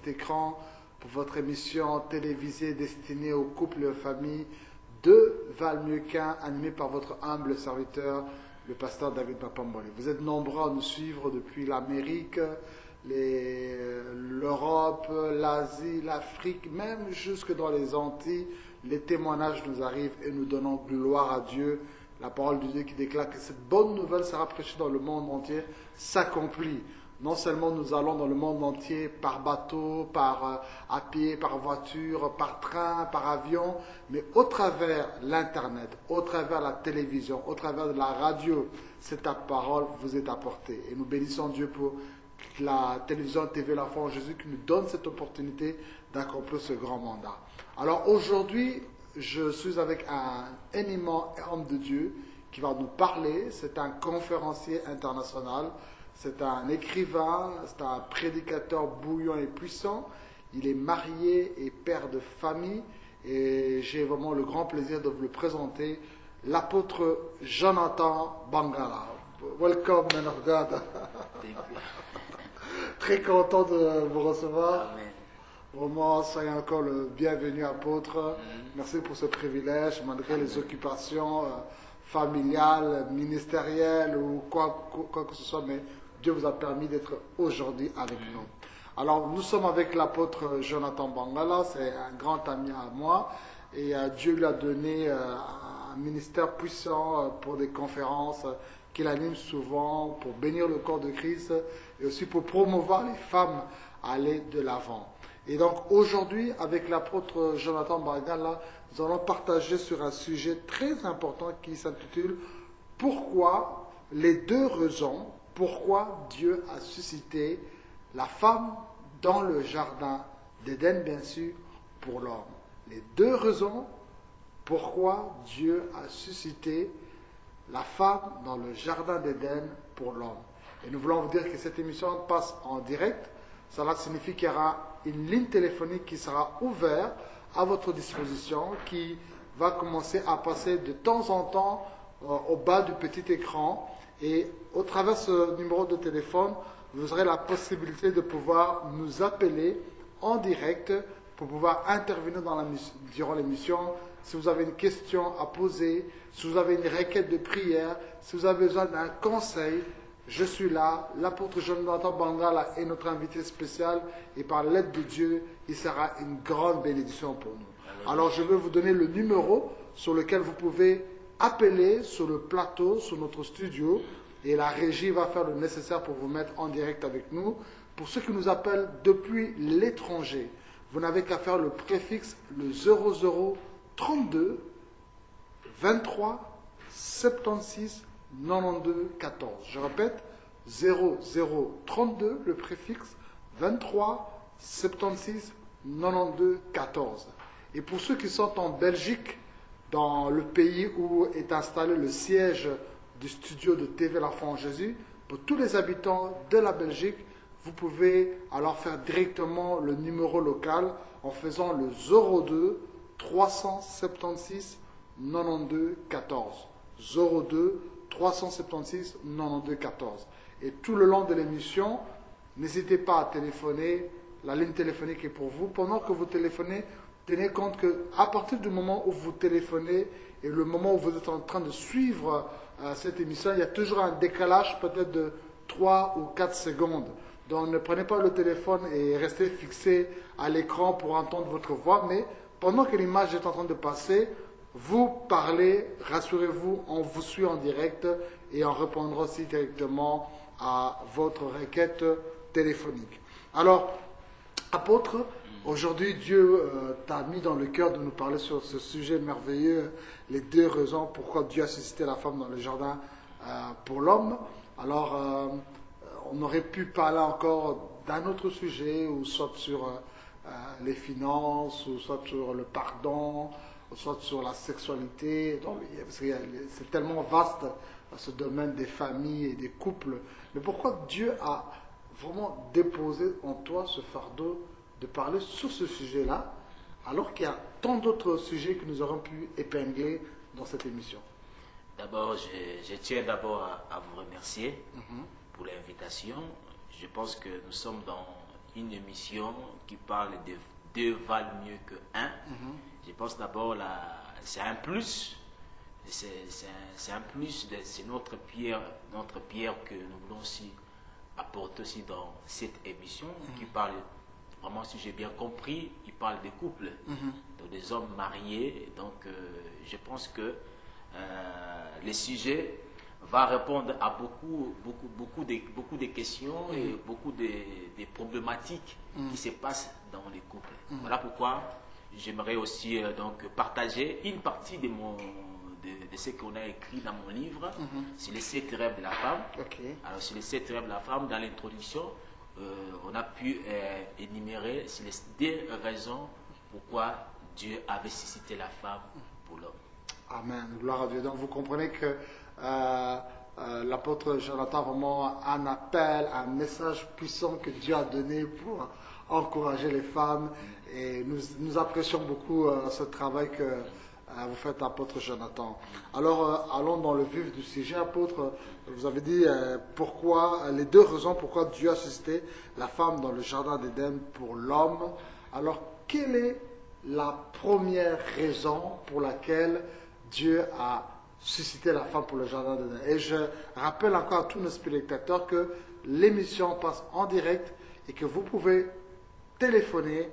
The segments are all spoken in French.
écran pour votre émission télévisée destinée aux couples et aux familles de Valmieuquin, animée par votre humble serviteur, le pasteur David Bapambole. Vous êtes nombreux à nous suivre depuis l'Amérique, l'Europe, l'Asie, l'Afrique, même jusque dans les Antilles. Les témoignages nous arrivent et nous donnons gloire à Dieu. La parole de Dieu qui déclare que cette bonne nouvelle sera prêchée dans le monde entier s'accomplit. Non seulement nous allons dans le monde entier par bateau, à pied, par voiture, par train, par avion, mais au travers l'Internet, au travers la télévision, au travers de la radio, cette parole vous est apportée. Et nous bénissons Dieu pour la télévision TV La Foi en Jésus qui nous donne cette opportunité d'accomplir ce grand mandat. Alors aujourd'hui, je suis avec un éminent homme de Dieu qui va nous parler. C'est un conférencier international, c'est un écrivain, c'est un prédicateur bouillant et puissant. Il est marié et père de famille et j'ai vraiment le grand plaisir de vous le présenter, l'apôtre Jonathan Bangala. Welcome, man of God. Très content de vous recevoir. Amen. Vraiment, soyez encore le bienvenu, apôtre. Merci pour ce privilège, malgré les occupations familiales, ministérielles ou quoi que ce soit, mais Dieu vous a permis d'être aujourd'hui avec nous. Alors, nous sommes avec l'apôtre Jonathan Bangala, c'est un grand ami à moi, et Dieu lui a donné un ministère puissant pour des conférences qu'il anime souvent, pour bénir le corps de Christ, et aussi pour promouvoir les femmes à aller de l'avant. Et donc aujourd'hui, avec l'apôtre Jonathan Bangala, nous allons partager sur un sujet très important qui s'intitule « Pourquoi les deux raisons, pourquoi Dieu a suscité la femme dans le jardin d'Éden, bien sûr, pour l'homme. » Les deux raisons pourquoi Dieu a suscité la femme dans le jardin d'Éden pour l'homme. Et nous voulons vous dire que cette émission passe en direct. Cela signifie qu'il y aura une ligne téléphonique qui sera ouverte à votre disposition, qui va commencer à passer de temps en temps au bas du petit écran. Et au travers de ce numéro de téléphone, vous aurez la possibilité de pouvoir nous appeler en direct pour pouvoir intervenir durant l'émission. Si vous avez une question à poser, si vous avez une requête de prière, si vous avez besoin d'un conseil, je suis là. L'apôtre Jonathan Bangala est notre invité spécial et par l'aide de Dieu, il sera une grande bénédiction pour nous. Alors je vais vous donner le numéro sur lequel vous pouvez appeler sur le plateau, sur notre studio, et la régie va faire le nécessaire pour vous mettre en direct avec nous. Pour ceux qui nous appellent depuis l'étranger, vous n'avez qu'à faire le préfixe, le 0032 23 76 92 14. Je répète, 0032, le préfixe, 23 76 92 14. Et pour ceux qui sont en Belgique, dans le pays où est installé le siège du studio de TV La Foi en Jésus, pour tous les habitants de la Belgique, vous pouvez alors faire directement le numéro local en faisant le 02 376 92 14. 02 376 92 14. Et tout le long de l'émission, n'hésitez pas à téléphoner. La ligne téléphonique est pour vous. Pendant que vous téléphonez, tenez compte qu'à partir du moment où vous téléphonez et le moment où vous êtes en train de suivre cette émission, il y a toujours un décalage peut-être de 3 ou 4 secondes. Donc ne prenez pas le téléphone et restez fixé à l'écran pour entendre votre voix, mais pendant que l'image est en train de passer, vous parlez, rassurez-vous, on vous suit en direct et on répondra aussi directement à votre requête téléphonique. Alors, apôtre, aujourd'hui Dieu t'a mis dans le cœur de nous parler sur ce sujet merveilleux, les deux raisons pourquoi Dieu a suscité la femme dans le jardin pour l'homme. Alors, on aurait pu parler encore d'un autre sujet, ou soit sur les finances, ou soit sur le pardon, ou soit sur la sexualité. Donc, c'est tellement vaste ce domaine des familles et des couples. Mais pourquoi Dieu a vraiment déposé en toi ce fardeau de parler sur ce sujet-là, alors qu'il y a tant d'autres sujets que nous aurions pu épingler dans cette émission? D'abord, je tiens d'abord à vous remercier pour l'invitation. Je pense que nous sommes dans une émission qui parle de deux valent mieux que un. Je pense d'abord c'est un plus. C'est un plus, c'est notre pierre que nous voulons aussi apporter aussi dans cette émission qui parle, vraiment si j'ai bien compris, il parle des couples, donc des hommes mariés. Donc je pense que le sujet va répondre à beaucoup de questions et beaucoup de problématiques qui se passent dans les couples. Voilà pourquoi j'aimerais aussi donc partager une partie de ce qu'on a écrit dans mon livre sur les 7 rêves de la femme. Alors sur les 7 rêves de la femme, dans l'introduction, on a pu énumérer sur les 2 raisons pourquoi Dieu avait suscité la femme pour l'homme. Amen, gloire à Dieu. Donc vous comprenez que l'apôtre Jonathan a vraiment un appel, un message puissant que Dieu a donné pour encourager les femmes. Et nous apprécions beaucoup ce travail que vous faites, apôtre Jonathan. Alors allons dans le vif du sujet, apôtre. Vous avez dit les 2 raisons pourquoi Dieu a suscité la femme dans le jardin d'Éden pour l'homme. Alors quelle est la première raison pour laquelle Dieu a suscité la femme pour le jardin d'Éden? Et je rappelle encore à tous nos spectateurs que l'émission passe en direct et que vous pouvez téléphoner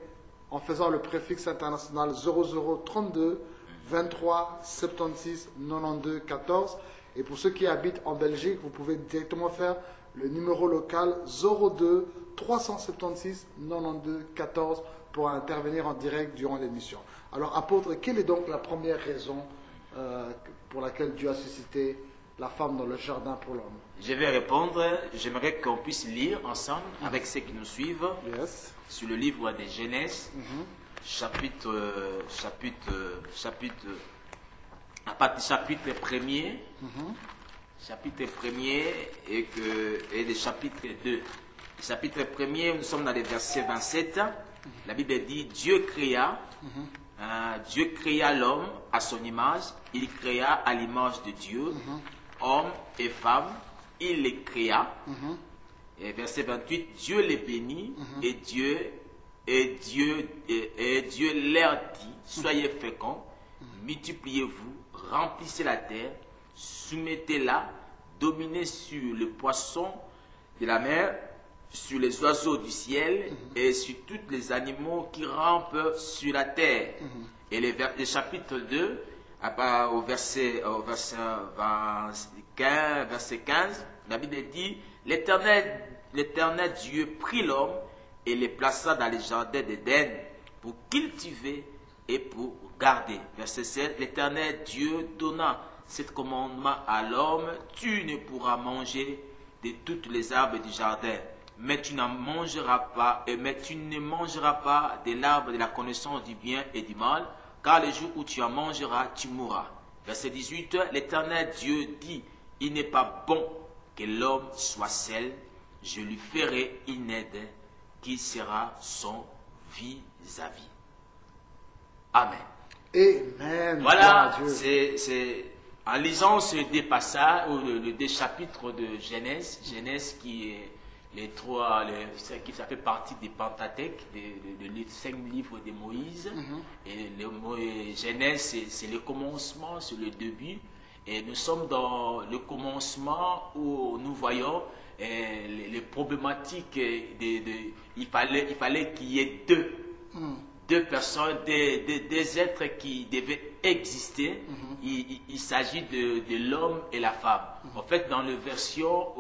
en faisant le préfixe international 0032 23 76 92 14. Et pour ceux qui habitent en Belgique, vous pouvez directement faire le numéro local 02 376 92 14 pour intervenir en direct durant l'émission. Alors, apôtre, quelle est donc la première raison pour laquelle Dieu a suscité la femme dans le jardin pour l'homme? Je vais répondre. J'aimerais qu'on puisse lire ensemble avec ceux qui nous suivent sur le livre de Genèse, chapitre 1er, chapitre 1er et le chapitre 2. Le chapitre 1er, nous sommes dans le verset 27. La Bible dit Dieu créa l'homme à son image, il créa à l'image de Dieu, homme et femme, il les créa. Et verset 28, Dieu les bénit et Dieu leur dit, soyez féconds, multipliez-vous, remplissez la terre, soumettez-la, dominez sur le poisson de la mer, sur les oiseaux du ciel et sur tous les animaux qui rampent sur la terre. Et le chapitre 2, au verset 15, la Bible dit, l'Éternel Dieu prit l'homme et le plaça dans les jardins d'Éden pour cultiver et pour garder. Verset 7, l'Éternel Dieu donna cet commandement à l'homme, tu ne pourras manger de toutes les arbres du jardin, mais tu ne mangeras pas de l'arbre de la connaissance du bien et du mal, car le jour où tu en mangeras, tu mourras. Verset 18, l'Éternel Dieu dit, il n'est pas bon que l'homme soit seul, je lui ferai une aide qui sera son vis-à-vis. Amen. Amen. Voilà, c'est en lisant ces 2 passages, ou les 2 chapitres de Genèse qui est ça fait partie des Pentateuque, des 5 livres de Moïse. Et Genèse, c'est le commencement, c'est le début. Et nous sommes dans le commencement où nous voyons les problématiques. Il fallait qu'il y ait deux personnes, des êtres qui devaient exister. Il s'agit de l'homme et la femme. En fait, dans la version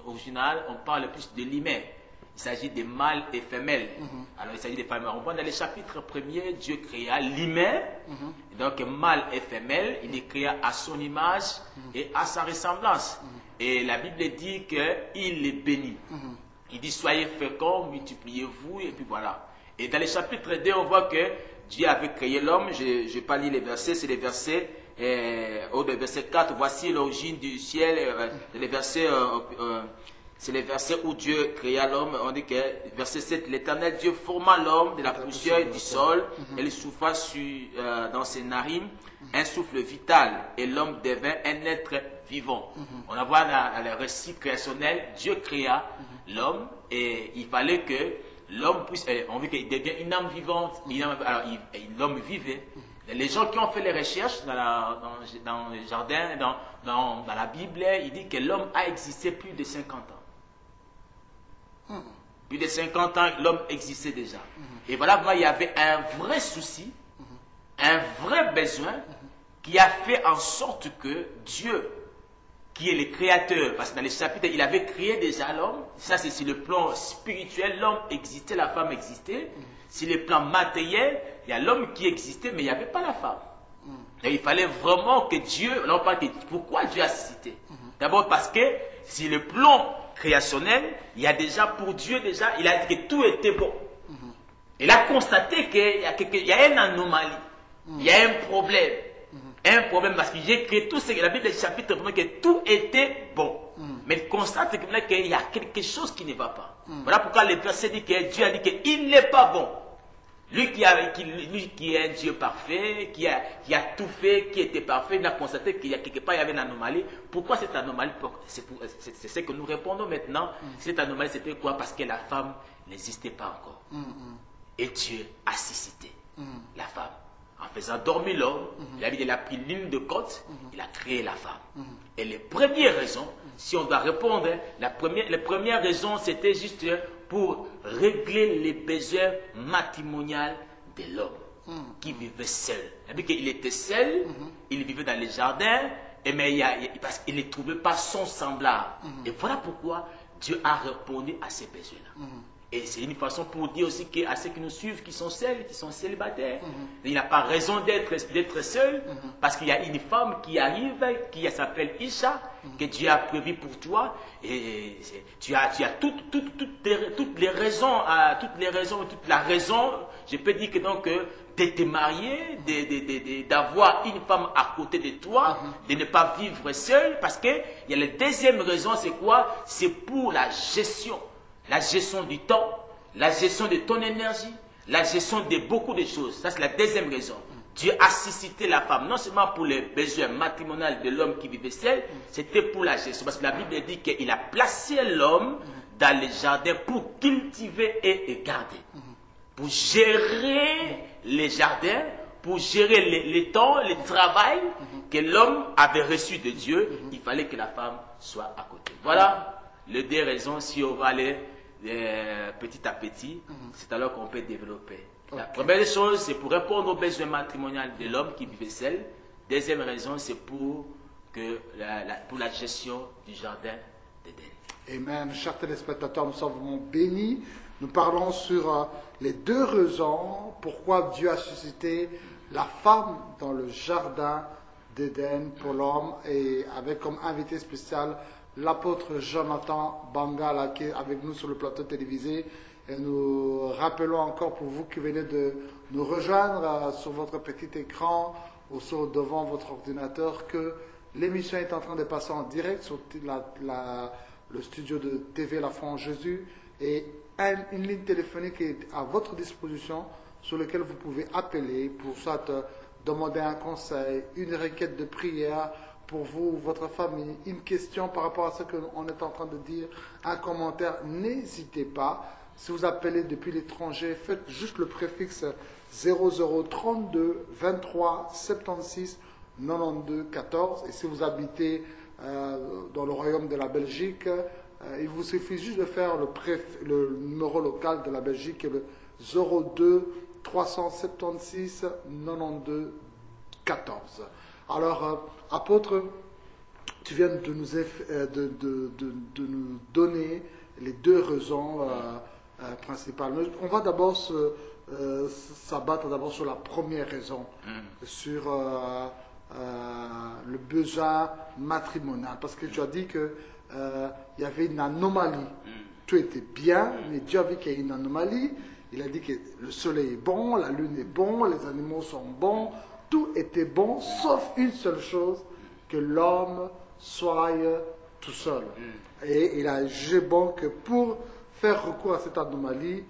originale, on parle plus de l'humain. Il s'agit de mâle et femelle. Alors, il s'agit de femmes. On voit dans le chapitre 1er, Dieu créa l'humain. Donc, mâle et femelle, il les créa à son image et à sa ressemblance. Et la Bible dit qu'il les bénit. Il dit, soyez féconds, multipliez-vous, et puis voilà. Et dans le chapitre 2, on voit que Dieu avait créé l'homme. Je n'ai pas lu les versets, c'est les versets, le verset 4, voici l'origine du ciel, c'est les versets où Dieu créa l'homme. On dit que, verset 7, l'Éternel Dieu forma l'homme de la poussière du sol, et il souffla dans ses narines un souffle vital, et l'homme devint un être vivant. On voit dans le récit créationnel, Dieu créa l'homme, et il fallait que l'homme puisse, on veut qu'il devienne une âme vivante. Alors, l'homme vivait. Les gens qui ont fait les recherches dans le jardin, dans la Bible, ils disent que l'homme a existé plus de 50 ans. Plus de 50 ans, l'homme existait déjà. Et voilà, il y avait un vrai souci, un vrai besoin qui a fait en sorte que Dieu, qui est le créateur, parce que dans les chapitres, il avait créé déjà l'homme. Ça, c'est sur le plan spirituel, l'homme existait, la femme existait. Sur le plan matériel, il y a l'homme qui existait, mais il n'y avait pas la femme. Et il fallait vraiment que Dieu, là on parle de pourquoi Dieu a cité. D'abord parce que sur le plan créationnel, il y a déjà, pour Dieu déjà, il a dit que tout était bon. Il a constaté qu'il y a une anomalie, il y a un problème. Un problème parce qu'il j'ai créé tout ce que la Bible, le chapitre, que tout était bon. Mais il constate qu'il y a quelque chose qui ne va pas. Voilà pourquoi le verset dit que Dieu a dit qu'il n'est pas bon. Lui qui est un Dieu parfait, qui a tout fait, qui était parfait, il a constaté qu'il y a quelque part il y avait une anomalie. Pourquoi cette anomalie? C'est ce que nous répondons maintenant. Cette anomalie, c'était quoi? Parce que la femme n'existait pas encore. Et Dieu a suscité la femme. En faisant dormir l'homme, il a pris l'une de côte, il a créé la femme. Et les premières raisons, si on doit répondre, la première raison, c'était juste pour régler les besoins matrimoniaux de l'homme qui vivait seul. Il était seul, il vivait dans les jardins, parce qu'il ne trouvait pas son semblable. Et voilà pourquoi Dieu a répondu à ces besoins-là. Et c'est une façon pour dire aussi qu'à ceux qui nous suivent, qui sont seuls, qui sont célibataires, il n'a pas raison d'être seul, parce qu'il y a une femme qui arrive, qui s'appelle Isha, que Dieu a prévu pour toi, et tu as toutes les raisons, toute la raison, je peux dire que donc, de te marier, d'avoir une femme à côté de toi, de ne pas vivre seul, parce qu'il y a la deuxième raison, c'est quoi? C'est pour la gestion. La gestion du temps, la gestion de ton énergie, la gestion de beaucoup de choses. Ça, c'est la deuxième raison. Dieu a suscité la femme, non seulement pour les besoins matrimoniaux de l'homme qui vivait seul, c'était pour la gestion. Parce que la Bible dit qu'il a placé l'homme dans les jardins pour cultiver et garder. Pour gérer les jardins, pour gérer les temps, le travail que l'homme avait reçu de Dieu, il fallait que la femme soit à côté. Voilà les deux raisons, si on va aller petit à petit, c'est alors qu'on peut développer. La première chose, c'est pour répondre aux besoins matrimoniaux de l'homme qui vivait seul. Deuxième raison, c'est pour la gestion du jardin d'Éden. Amen. Chers téléspectateurs, nous sommes vraiment bénis. Nous parlons sur les deux raisons pourquoi Dieu a suscité la femme dans le jardin d'Éden pour l'homme, et avec comme invité spécial l'apôtre Jonathan Bangala qui est avec nous sur le plateau télévisé. Et nous rappelons encore pour vous qui venez de nous rejoindre sur votre petit écran ou devant votre ordinateur que l'émission est en train de passer en direct sur le studio de TV La Foi en Jésus, et une ligne téléphonique est à votre disposition sur laquelle vous pouvez appeler pour soit demander un conseil, une requête de prière pour vous ou votre famille, une question par rapport à ce qu'on est en train de dire, un commentaire. N'hésitez pas. Si vous appelez depuis l'étranger, faites juste le préfixe 0032 23 76 92 14. Et si vous habitez dans le royaume de la Belgique, il vous suffit juste de faire le numéro local de la Belgique, le 02 376 92 14. Alors, apôtre, tu viens de nous donner les deux raisons principales. On va d'abord s'abattre d'abord sur la première raison, sur le besoin matrimonial. Parce que tu as dit qu'il y avait une anomalie. Tout était bien, mais Dieu a vu qu'il y a une anomalie. Il a dit que le soleil est bon, la lune est bon, les animaux sont bons. Tout était bon, sauf une seule chose, que l'homme soit tout seul. Et il a jugé bon que pour faire recours à cette anomalie,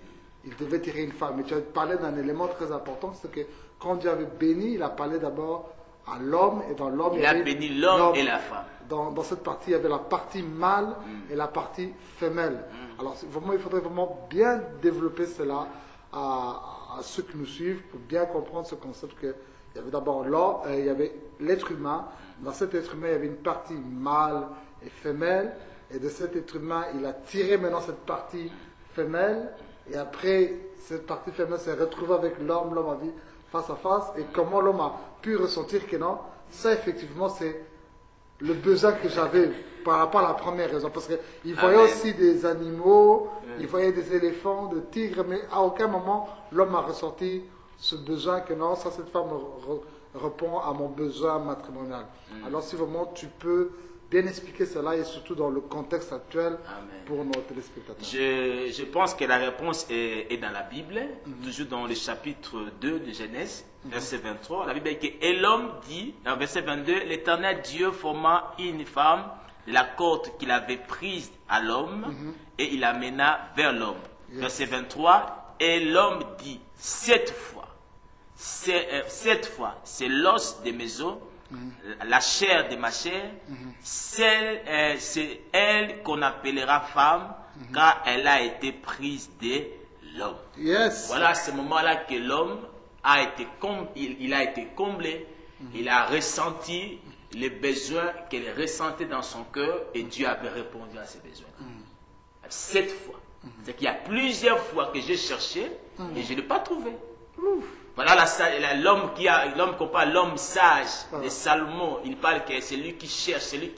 il devait tirer une femme. Et tu as parlé d'un élément très important, c'est que quand Dieu avait béni, il a parlé d'abord à l'homme, et dans l'homme il a béni l'homme et la femme. dans cette partie, il y avait la partie mâle et la partie femelle. Alors, vraiment, il faudrait vraiment bien développer cela à ceux qui nous suivent pour bien comprendre ce concept que il y avait d'abord l'homme, il y avait l'être humain. Dans cet être humain, il y avait une partie mâle et femelle. Et de cet être humain, il a tiré maintenant cette partie femelle. Et après, cette partie femelle s'est retrouvée avec l'homme. L'homme a dit face à face. Et comment l'homme a pu ressentir que non, ça effectivement, c'est le besoin que j'avais par rapport à la première raison. Parce qu'il voyait aussi des animaux, il voyait des éléphants, des tigres, mais à aucun moment, l'homme a ressenti ce besoin que non, ça, cette femme répond à mon besoin matrimonial. Alors si vraiment tu peux bien expliquer cela et surtout dans le contexte actuel pour nos téléspectateurs. Je pense que la réponse est dans la Bible, toujours dans le chapitre 2 de Genèse, verset 23. La Bible dit que et l'homme dit, en verset 22, l'Éternel Dieu forma une femme de la corde qu'il avait prise à l'homme et il l'amena vers l'homme. Verset 23, et l'homme dit, cette fois, c'est l'os de mes os, la chair de ma chair, c'est elle qu'on appellera femme, car elle a été prise de l'homme. Voilà à ce moment-là que l'homme a été il a été comblé, il a ressenti les besoins qu'il ressentait dans son cœur et Dieu avait répondu à ses besoins. Cette fois. C'est qu'il y a plusieurs fois que j'ai cherché et je ne l'ai pas trouvé. Voilà l'homme qu'on parle, l'homme sage de Salomon. Il parle que c'est lui qui cherche, celui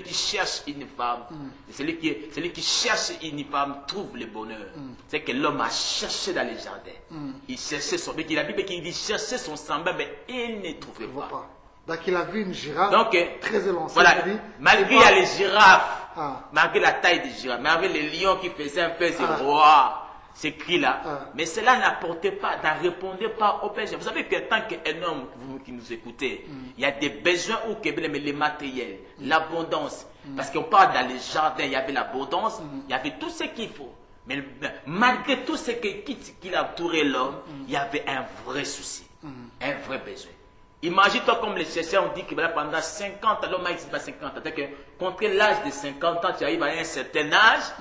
qui cherche une femme. Celui qui cherche une femme trouve le bonheur. C'est que l'homme a cherché dans les jardins. Il cherchait son. La Bible qui dit chercher son semblable, mais il ne trouvait pas. Donc il a vu une girafe très élancée. Voilà, malgré les girafes, malgré la taille des girafes, malgré les lions qui faisaient un peu ce roi. Ces cris-là, mais cela n'apportait pas, ne répondait pas aux besoins. Vous savez que tant qu'un homme, vous qui nous écoutez, il y a des besoins où mais les matériels, l'abondance. Parce qu'on parle dans les jardins, il y avait l'abondance, il y avait tout ce qu'il faut. Mais malgré tout ce qui entourait l'homme, il y avait un vrai souci, un vrai besoin. Imagine-toi comme les chercheurs ont dit que pendant 50 ans, l'homme a existé 50 ans. C'est-à-dire que contre l'âge de 50 ans, tu arrives à un certain âge,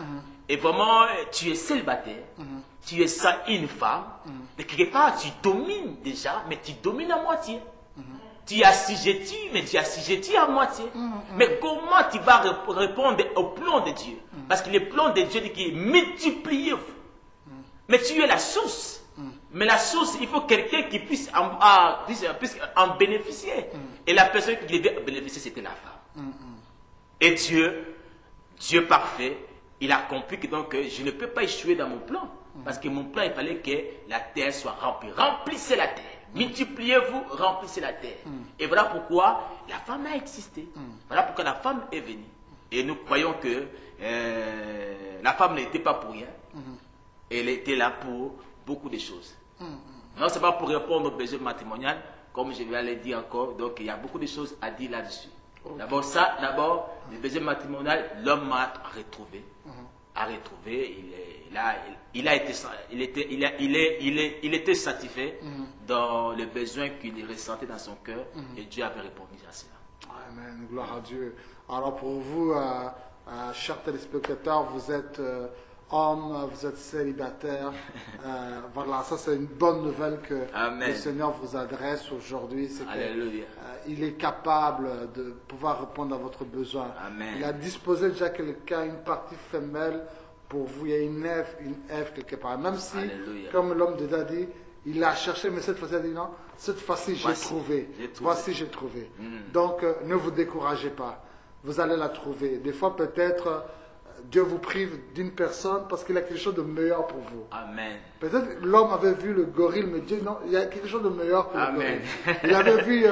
et vraiment, tu es célibataire, tu es sans une femme, mais quelque part, tu domines déjà, mais tu domines à moitié. Tu es assujetti, mais tu es assujetti à moitié. Mais comment tu vas répondre au plan de Dieu? Parce que le plan de Dieu dit qu'il multipliez-vous. Mais tu es la source. Mais la source, il faut quelqu'un qui puisse en bénéficier. Et la personne qui devait bénéficier, c'était la femme. Et Dieu parfait, il a compris que donc je ne peux pas échouer dans mon plan. Parce que mon plan, il fallait que la terre soit remplie. Remplissez la terre. Multipliez-vous, remplissez la terre. Et voilà pourquoi la femme a existé. Voilà pourquoi la femme est venue. Et nous croyons que la femme n'était pas pour rien. Elle était là pour beaucoup de choses. Non, c'est pas pour répondre aux besoins matrimoniaux, comme je vais le dire encore. Donc, il y a beaucoup de choses à dire là-dessus. D'abord, le besoin matrimonial, l'homme a retrouvé. Il était satisfait dans le besoin qu'il ressentait dans son cœur et Dieu avait répondu à cela. Amen, gloire à Dieu. Alors pour vous, chers téléspectateurs, vous êtes homme, vous êtes célibataire. Voilà, ça c'est une bonne nouvelle que le Seigneur vous adresse aujourd'hui. Alléluia. Il est capable de pouvoir répondre à votre besoin. Amen. Il a disposé déjà quelqu'un, une partie femelle pour vous. Il y a une Ève quelque part. Même si, comme l'homme de Dadi, il l'a cherché, mais cette fois-ci, il a dit non, cette fois-ci j'ai trouvé. Voici, j'ai trouvé. Donc, ne vous découragez pas. Vous allez la trouver. Des fois, peut-être, Dieu vous prive d'une personne parce qu'il a quelque chose de meilleur pour vous. Amen. Peut-être l'homme avait vu le gorille, mais Dieu, non, il y a quelque chose de meilleur pour le gorille. Il avait vu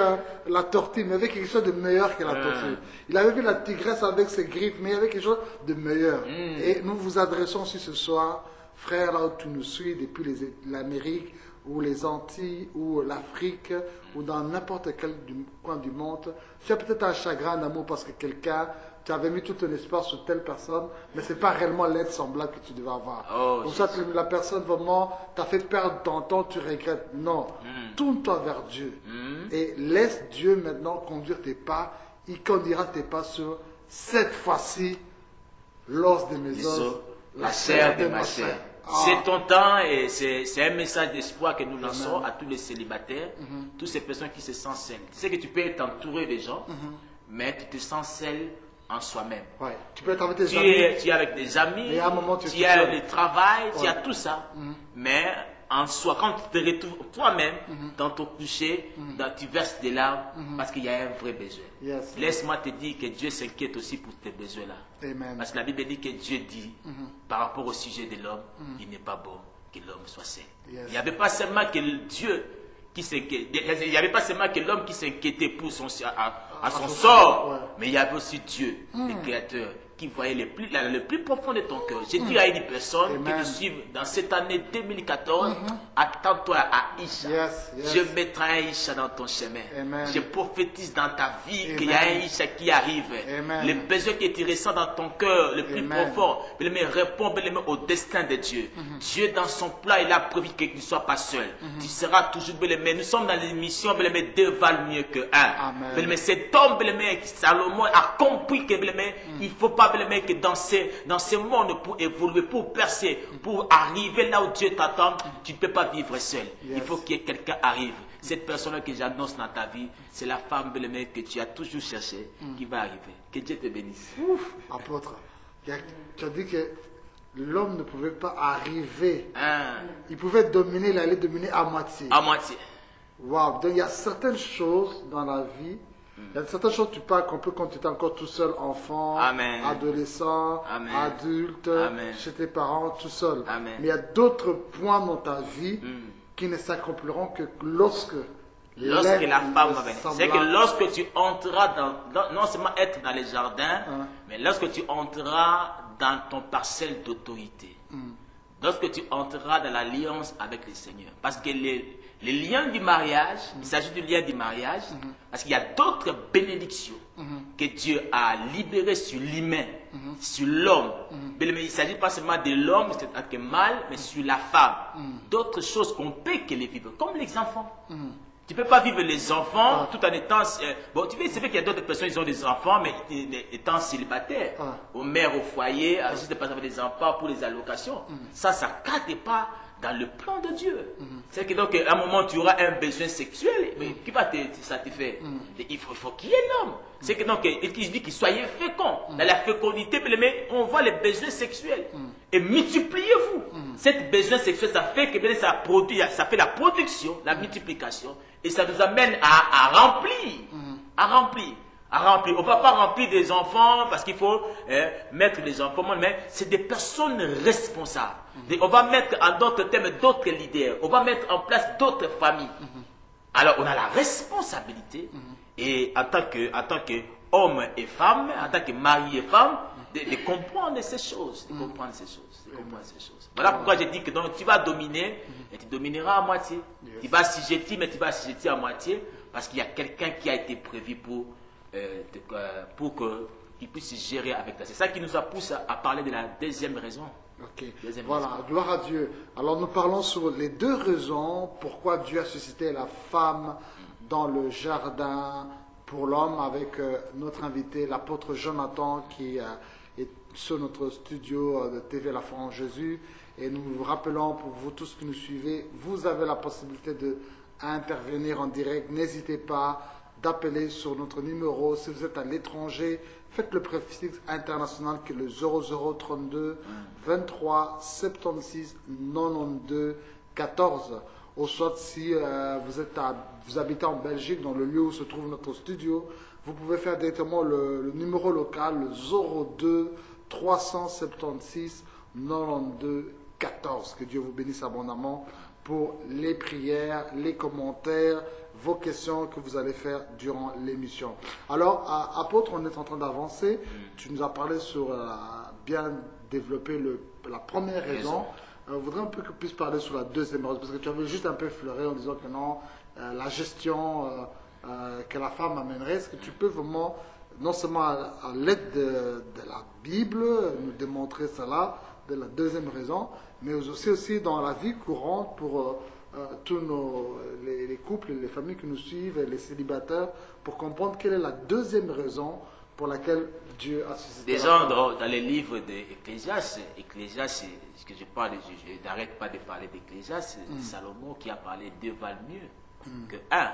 la tortue, mais il y avait quelque chose de meilleur que la tortue. Il avait vu la tigresse avec ses griffes, mais il y avait quelque chose de meilleur. Et nous vous adressons aussi ce soir, frères, là où tu nous suis, depuis l'Amérique, ou les Antilles, ou l'Afrique, ou dans n'importe quel coin du monde. Tu as peut-être un chagrin d'amour parce que quelqu'un, tu avais mis tout ton espoir sur telle personne, mais ce n'est pas réellement l'aide semblable que tu devais avoir. Pour ça, la personne vraiment t'a fait perdre ton temps, tu regrettes. Non, tourne-toi vers Dieu et laisse Dieu maintenant conduire tes pas il conduira tes pas sur cette fois-ci l'os de mes os, la chair de ma chair. C'est ton temps et c'est un message d'espoir que nous lançons à tous les célibataires, toutes ces personnes qui se sentent seules. Tu sais que tu peux être entouré de gens, mais tu te sens seul en soi-même. Ouais. Tu peux être avec tes amis. Tu es avec des amis, Et à un moment, tu as le travail, tu as tout ça. Mais en soi, quand tu te retrouves toi-même dans ton coucher, tu verses des larmes parce qu'il y a un vrai besoin. Yes. Laisse-moi te dire que Dieu s'inquiète aussi pour tes besoins-là. Amen. Parce que la Bible dit que Dieu dit, par rapport au sujet de l'homme, il n'est pas bon que l'homme soit seul. Yes. Il n'y avait pas seulement que Dieu qui s'inquiétait, il n'y avait pas seulement que l'homme qui s'inquiétait pour son sort, ouais. mais il y avait aussi Dieu, le Créateur, qui voyait le plus profond de ton cœur. J'ai dit à une personne qui me suit dans cette année 2014, attends-toi à Isha. Yes, yes. Je mettrai un Isha dans ton chemin. Amen. Je prophétise dans ta vie Amen. qu'il y a un Isha qui arrive. Amen. Le besoin que tu ressens dans ton cœur, le plus Amen. profond, il me répond au destin de Dieu. Dieu, dans son plan, il a prévu que tu ne sois pas seul. Tu seras toujours bien-aimé. Nous sommes dans l'émission, bien-aimé, deux valent mieux que un. Amen. Bien-aimé, cet homme, bien-aimé, Salomon a compris que, bien-aimé, il ne faut pas, bien-aimé, que dans ce monde, pour évoluer, pour percer, pour arriver là où Dieu t'attend, tu ne peux pas vivre seul. Yes. Il faut que quelqu'un arrive. Cette personne que j'annonce dans ta vie, c'est la femme, bien-aimé, que tu as toujours cherché, qui va arriver. Que Dieu te bénisse. Ouf, apôtre, tu as dit que l'homme ne pouvait pas arriver. Il pouvait dominer, il allait dominer à moitié. À moitié. Wow. Donc il y a certaines choses dans la vie, il y a certaines choses que tu peux accomplir quand tu es encore tout seul, enfant, Amen. adolescent, Amen. adulte, Amen. chez tes parents, tout seul. Amen. Mais il y a d'autres points dans ta vie qui ne s'accompliront que lorsque la femme va venir. C'est que lorsque tu entreras non seulement être dans les jardins, mais lorsque tu entreras dans ton parcelle d'autorité. Lorsque tu entreras dans l'alliance avec le Seigneur. Parce que les liens du mariage, il s'agit du lien du mariage, parce qu'il y a d'autres bénédictions que Dieu a libérées sur l'humain, sur l'homme. Mais il ne s'agit pas seulement de l'homme, c'est-à-dire mâle, mais sur la femme. D'autres choses qu'on peut que les vivre, comme les enfants. Tu ne peux pas vivre les enfants tout en étant... bon, tu sais, c'est vrai qu'il y a d'autres personnes qui ont des enfants, mais étant célibataires, aux mères au foyer, juste de passer avec des enfants pour les allocations. Ça ne cadre pas dans le plan de Dieu. C'est que donc, à un moment, tu auras un besoin sexuel, mais qui va te satisfaire? Il faut qu'il y ait l'homme. C'est que donc, il dit qu'il soit fécond. Dans la fécondité, mais on voit les besoins sexuels. Et multipliez-vous. Cette besoin sexuel, ça fait que ça produit, ça fait la production, la multiplication, et ça nous amène à remplir. À remplir. On ne va pas remplir des enfants parce qu'il faut mettre les enfants, mais c'est des personnes responsables. On va mettre en d'autres termes d'autres leaders. On va mettre en place d'autres familles. Alors on a la responsabilité, et en tant que homme et femme, en tant que mari et femme, de comprendre ces choses. De comprendre ces choses. Voilà pourquoi j'ai dit que donc, tu vas dominer, et tu domineras à moitié. Tu vas assujettir, mais tu vas assujettir à moitié, parce qu'il y a quelqu'un qui a été prévu pour qu'il puisse gérer avec toi. C'est ça qui nous a poussé à parler de la deuxième raison. Ok, voilà, gloire à Dieu. Alors nous parlons sur les deux raisons pourquoi Dieu a suscité la femme dans le jardin pour l'homme, avec notre invité, l'apôtre Jonathan, qui est sur notre studio de TV La Foi en Jésus. Et nous vous rappelons, pour vous tous qui nous suivez, vous avez la possibilité d'intervenir en direct. N'hésitez pas d'appeler sur notre numéro. Si vous êtes à l'étranger, faites le préfixe international qui est le 0032 23 76 92 14. Ou soit si vous habitez en Belgique, dans le lieu où se trouve notre studio, vous pouvez faire directement le numéro local, le 02 376 92 14. Que Dieu vous bénisse abondamment pour les prières, les commentaires, vos questions que vous allez faire durant l'émission. Alors, apôtre, on est en train d'avancer. Tu nous as parlé sur bien développer la première raison. Je voudrais un peu que tu puisses parler sur la deuxième raison, parce que tu avais juste un peu fleuré en disant que non, la gestion que la femme amènerait. Est-ce que tu peux vraiment, non seulement à l'aide de la Bible, nous démontrer cela, de la deuxième raison, mais aussi dans la vie courante pour tous les couples, les familles qui nous suivent, les célibataires, pour comprendre quelle est la deuxième raison pour laquelle Dieu a suscité. Déjà, dans les livres d'Ecclésiaste, Ecclésiaste, ce que je parle, je n'arrête pas de parler d'Ecclésiaste, c'est Salomon qui a parlé deux valent mieux que un.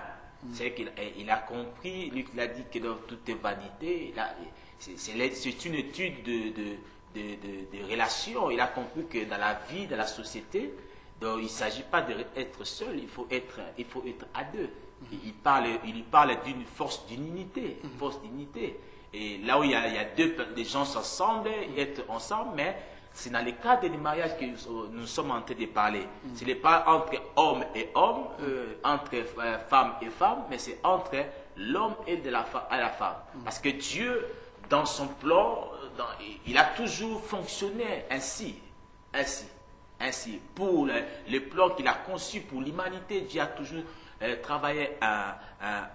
C'est qu'il a compris, lui qui a dit que dans toute vanité, c'est une étude de relations. Il a compris que dans la vie, dans la société, donc il ne s'agit pas d'être seul, il faut être à deux. Il parle d'une force d'unité, Et là où il y a des gens ensemble, être ensemble, mais c'est dans le cadre du mariage que nous sommes en train de parler. Ce n'est pas entre homme et homme, entre femme et femme, mais c'est entre l'homme et la femme. Parce que Dieu, dans son plan, il a toujours fonctionné ainsi. Pour le plan qu'il a conçu pour l'humanité, Dieu a toujours travaillé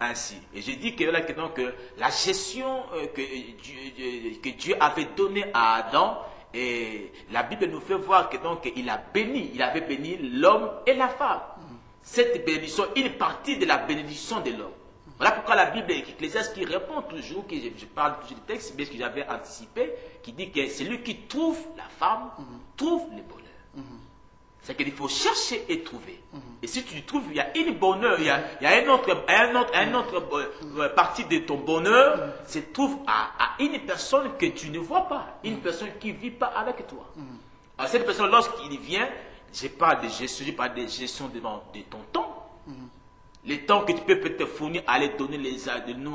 ainsi. Et je dis que la gestion que Dieu avait donnée à Adam, et la Bible nous fait voir que il avait béni l'homme et la femme. Cette bénédiction, une partie de la bénédiction de l'homme. Voilà pourquoi la Bible, Ecclésiaste, qui répond toujours, que je parle toujours du texte, mais ce que j'avais anticipé, qui dit que celui qui trouve la femme, trouve le bonheur. C'est qu'il faut chercher et trouver. Et si tu trouves, il y a une bonheur, il y a une autre partie de ton bonheur, se trouve à une personne que tu ne vois pas, une personne qui ne vit pas avec toi. Alors cette personne, lorsqu'il vient, je parle de gestion de ton temps. Le temps que tu peux te fournir à aller donner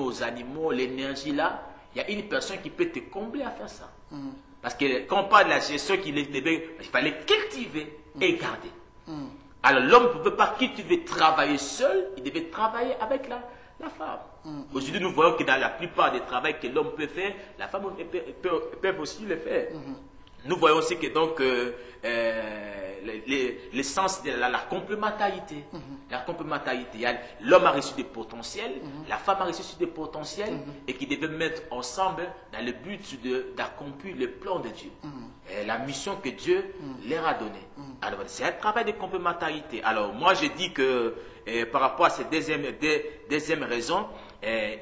aux animaux, l'énergie là, il y a une personne qui peut te combler à faire ça. Parce que quand on parle de la gestion il fallait cultiver et garder. Alors l'homme ne pouvait pas cultiver, travailler seul, il devait travailler avec la femme. Aujourd'hui nous voyons que dans la plupart des travaux que l'homme peut faire, la femme peut aussi le faire. Nous voyons aussi que l'essence de la complémentarité. La complémentarité. L'homme a reçu des potentiels, la femme a reçu des potentiels, et qui devaient mettre ensemble dans le but d'accomplir le plan de Dieu. La mission que Dieu leur a donnée. Alors, c'est un travail de complémentarité. Alors, moi, je dis que par rapport à cette deuxième raison,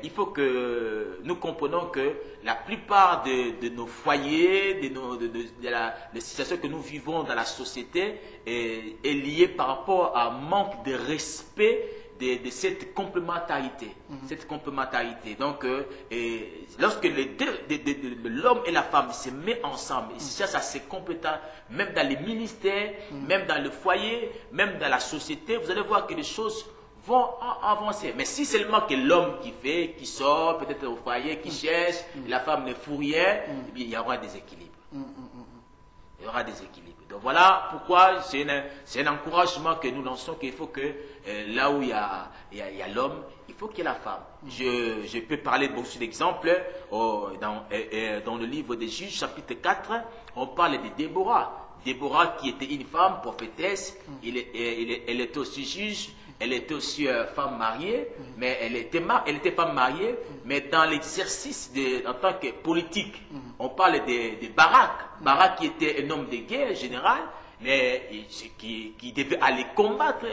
il faut que nous comprenions que la plupart de nos foyers, de la situation que nous vivons dans la société est liée par rapport à un manque de respect de cette complémentarité. Cette complémentarité. Donc, lorsque l'homme et la femme se mettent ensemble, ils cherchent à se compléter, même dans les ministères, même dans le foyer, même dans la société, vous allez voir que les choses vont avancer. Mais si seulement que l'homme qui sort, peut-être au foyer, qui cherche, et la femme ne fout rien, eh bien, il y aura des équilibres. Il y aura des équilibres. Donc voilà pourquoi c'est un encouragement que nous lançons, qu'il faut que là où il y a l'homme, il faut qu'il y ait la femme. Je peux parler de beaucoup d'exemples. Dans le livre des Juges, chapitre 4, on parle de Déborah. Déborah qui était une femme prophétesse, elle était aussi juge, elle était aussi femme mariée, mais elle était femme mariée, mais dans l'exercice en tant que politique, on parle de Barak. Barak qui était un homme de guerre général, mais qui devait aller combattre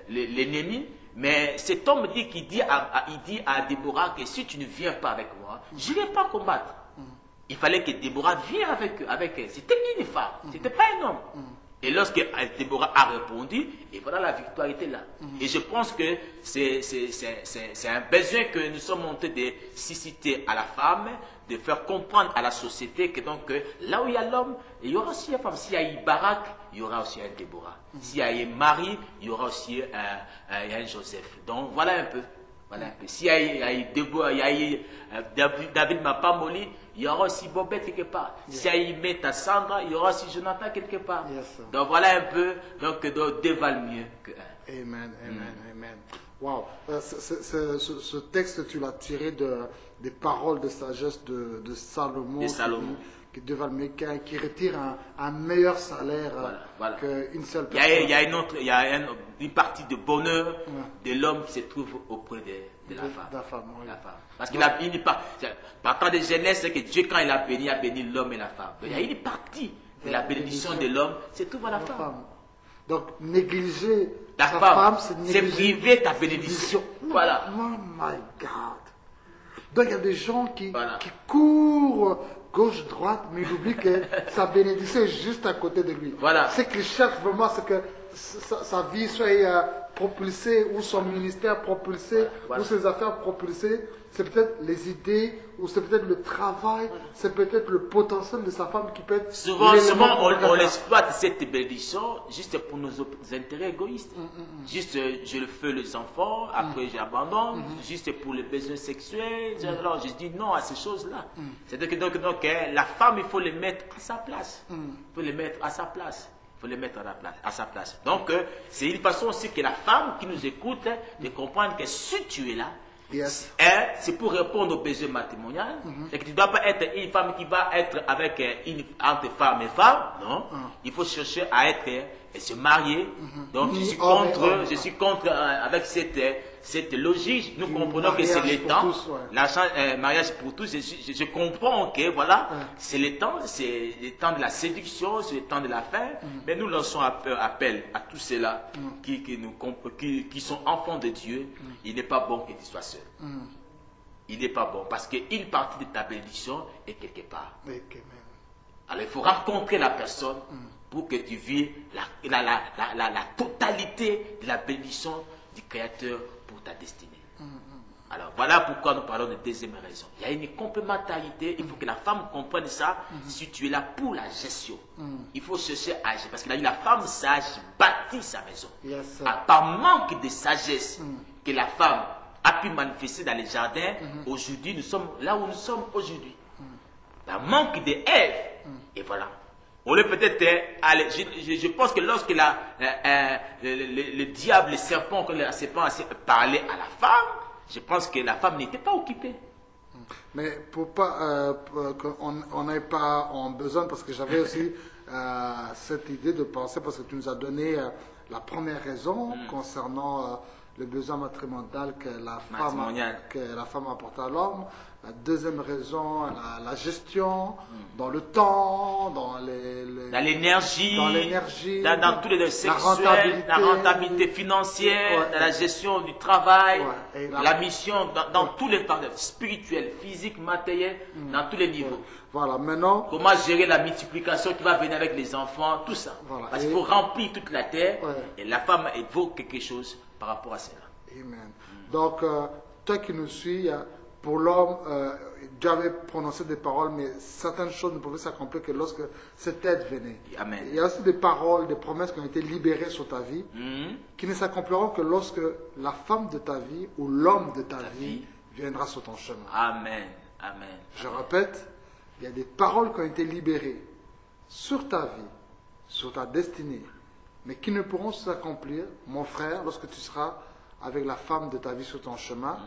l'ennemi. Mais cet homme il dit à Déborah que si tu ne viens pas avec moi, je ne vais pas combattre. Il fallait que Déborah vienne avec elle. C'était une femme, c'était pas un homme. Et lorsque Déborah a répondu, et voilà, la victoire était là. Et je pense que c'est un besoin que nous sommes en train de susciter à la femme, de faire comprendre à la société que là où il y a l'homme, il y aura aussi la femme. S'il y a eu Barak, il y aura aussi un Déborah. S'il y a eu Marie, il y aura aussi un Joseph. Donc voilà un peu. S'il y a eu David Mapamoli, il y aura aussi Bobette quelque part. S'il y a eu Meta Sandra, il y aura aussi Jonathan quelque part. Donc voilà un peu, deux valent mieux que un. Amen. Wow. Ce texte, tu l'as tiré des paroles de sagesse de Salomon. Qui retire un meilleur salaire qu'une seule personne. Il y a une partie de bonheur de l'homme qui se trouve auprès de la femme. La femme. Parce qu'il a béni partant de Genèse, c'est que Dieu, quand il a béni l'homme et la femme. Il y a une partie de la bénédiction de l'homme se trouve à la femme. Donc, négliger Ta sa femme, femme, c'est c'est négliger priver ta bénédiction. Voilà. Oh my God. Donc, il y a des gens qui, Voilà. qui courent gauche-droite, mais ils oublient que sa bénédiction est juste à côté de lui. Voilà. Ce qu'il cherche vraiment, c'est que sa vie soit propulsée, ou son ministère propulsé, Voilà. ou ses affaires propulsées. C'est peut-être les idées, ou c'est peut-être le travail, c'est peut-être le potentiel de sa femme qui peut être... Souvent, l'élément on fondateur. exploite cette bénédiction juste pour nos intérêts égoïstes. Juste, je le fais les enfants, après j'abandonne, juste pour les besoins sexuels. Alors, je dis non à ces choses-là. C'est-à-dire que donc, la femme, il faut les mettre à sa place. Il faut les mettre à sa place. Il faut les mettre à sa place. Donc, c'est une façon aussi que la femme qui nous écoute de comprendre que si tu es là, Yes. c'est pour répondre aux besoins matrimoniaux. Et que tu ne dois pas être une femme qui va être avec entre femme et femme. Non. Il faut chercher à être et se marier. Donc je suis contre avec cette logique. Nous comprenons que c'est le temps. Mariage pour tous. Je comprends que voilà, c'est le temps de la séduction, c'est le temps de la fin. Mais nous lançons appel à tous ceux-là qui sont enfants de Dieu. Il n'est pas bon que tu sois seul. Il n'est pas bon parce qu'une partie de ta bénédiction est quelque part. Alors il faut rencontrer la personne pour que tu vives la totalité de la bénédiction du Créateur pour ta destinée. Alors voilà pourquoi nous parlons de deuxième raison. Il y a une complémentarité, il faut que la femme comprenne ça si tu es là pour la gestion. Il faut chercher à agir parce que la femme sage bâtit sa maison. Yes, Par manque de sagesse que la femme a pu manifester dans les jardins, aujourd'hui nous sommes là où nous sommes aujourd'hui. Par manque de Ève. Et voilà. On est peut-être je pense que lorsque le diable, le serpent a parlé à la femme, je pense que la femme n'était pas occupée. Mais pour pas qu'on n'ait pas en besoin, parce que j'avais aussi cette idée de penser, parce que tu nous as donné la première raison concernant le besoin matrimonial que la femme apporte à l'homme. La deuxième raison, la gestion, dans le temps, dans l'énergie, dans tous les domaines sexuels, la rentabilité financière, dans la gestion du travail, la mission, dans tous les parties spirituels, physiques, matériels, dans tous les niveaux. Voilà, maintenant... Comment gérer la multiplication qui va venir avec les enfants, tout ça. Voilà. Parce qu'il faut remplir toute la terre et la femme vaut quelque chose par rapport à cela. Amen. Donc, toi qui nous suis, pour l'homme, Dieu avait prononcé des paroles, mais certaines choses ne pouvaient s'accomplir que lorsque cette aide venait. Amen. Il y a aussi des paroles, des promesses qui ont été libérées sur ta vie, qui ne s'accompliront que lorsque la femme de ta vie ou l'homme de ta vie viendra sur ton chemin. Amen. Amen. Je répète, il y a des paroles qui ont été libérées sur ta vie, sur ta destinée, mais qui ne pourront s'accomplir, mon frère, lorsque tu seras avec la femme de ta vie sur ton chemin,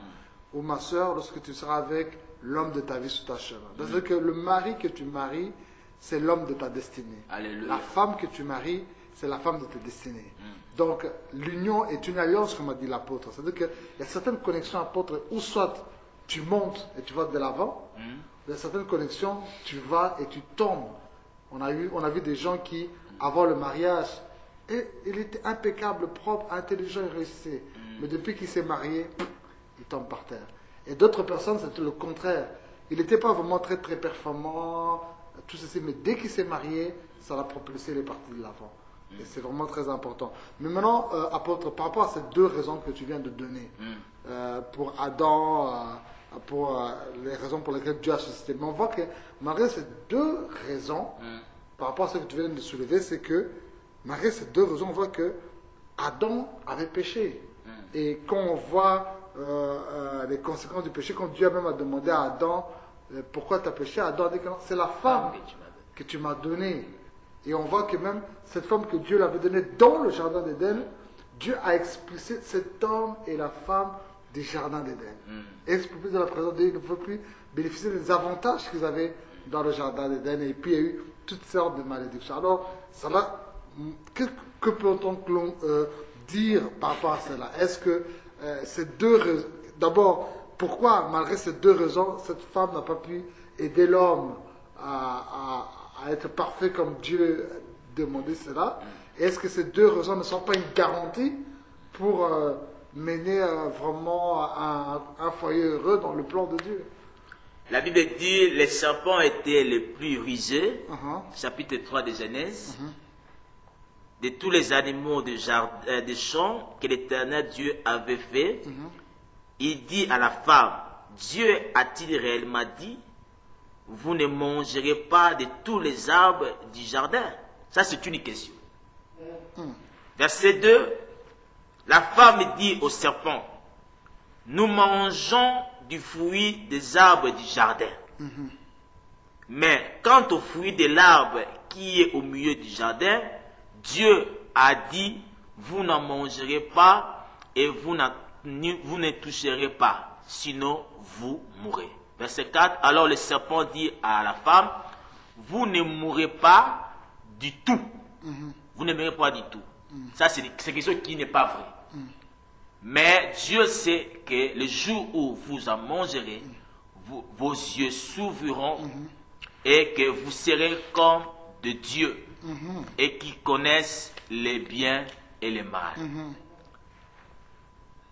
ou ma soeur, lorsque tu seras avec l'homme de ta vie sur ton chemin. C'est-à-dire que le mari que tu maries, c'est l'homme de ta destinée. Alléluia. La femme que tu maries, c'est la femme de ta destinée. Donc, l'union est une alliance, comme a dit l'apôtre. C'est-à-dire qu'il y a certaines connexions, apôtres, où soit tu montes et tu vas de l'avant, il y a certaines connexions, tu vas et tu tombes. On a vu des gens qui, avant le mariage, et il était impeccable, propre, intelligent et réussi. Mais depuis qu'il s'est marié, il tombe par terre. Et d'autres personnes, c'était le contraire. Il n'était pas vraiment très très performant, tout ceci, mais dès qu'il s'est marié, ça l'a propulsé les parties de l'avant. Et c'est vraiment très important. Mais maintenant, apôtre, par rapport à ces deux raisons que tu viens de donner, pour Adam, pour les raisons pour lesquelles Dieu a suscité, mais on voit que malgré ces deux raisons, par rapport à ce que tu viens de soulever, c'est que malgré ces deux raisons, on voit que Adam avait péché. Et quand on voit les conséquences du péché, quand Dieu même a demandé à Adam pourquoi tu as péché, Adam a dit que c'est la femme que tu m'as donnée. Et on voit que même cette femme que Dieu l'avait donnée dans le jardin d'Éden, Dieu a expulsé cet homme et la femme du jardin d'Éden. Expulsé de la présence de Dieu, il ne peut plus bénéficier des avantages qu'ils avaient dans le jardin d'Éden. Et puis il y a eu toutes sortes de malédictions. Alors, ça va, que peut-on dire par rapport à cela? Est-ce que ces deux raisons, d'abord, pourquoi malgré ces deux raisons, cette femme n'a pas pu aider l'homme à à être parfait comme Dieu demandait cela. Est-ce que ces deux raisons ne sont pas une garantie pour mener vraiment un foyer heureux dans le plan de Dieu? La Bible dit les serpents étaient les plus rusés, chapitre 3 de Genèse, de tous les animaux de champs que l'Éternel Dieu avait fait. Il dit à la femme, Dieu a-t-il réellement dit, vous ne mangerez pas de tous les arbres du jardin? Ça, c'est une question. Verset 2, la femme dit au serpent, nous mangeons du fruit des arbres du jardin. Mais quant au fruit de l'arbre qui est au milieu du jardin, Dieu a dit, vous n'en mangerez pas et vous ne toucherez pas, sinon vous mourrez. Verset 4, alors le serpent dit à la femme, vous ne mourrez pas du tout. Vous ne mourrez pas du tout. Ça, c'est quelque chose qui n'est pas vrai. Mais Dieu sait que le jour où vous en mangerez, vos yeux s'ouvriront et que vous serez comme de Dieu et qui connaissent les biens et les mal.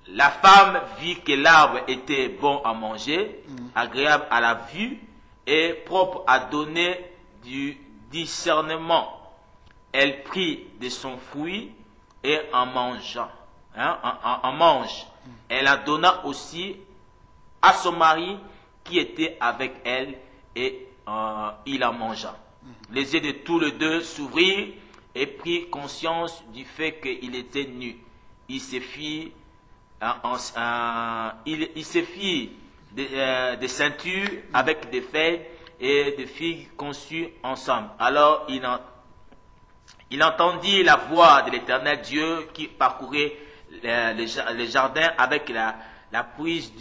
La femme vit que l'arbre était bon à manger, agréable à la vue et propre à donner du discernement. Elle prit de son fruit et en mangeant. En mange. Elle en donna aussi à son mari qui était avec elle et il en mangea. Les yeux de tous les deux s'ouvrirent et prit conscience du fait qu'il était nu. Il se fit des ceintures avec des feuilles et des figues conçues ensemble. Alors il entendit la voix de l'Éternel Dieu qui parcourait les jardins avec la prise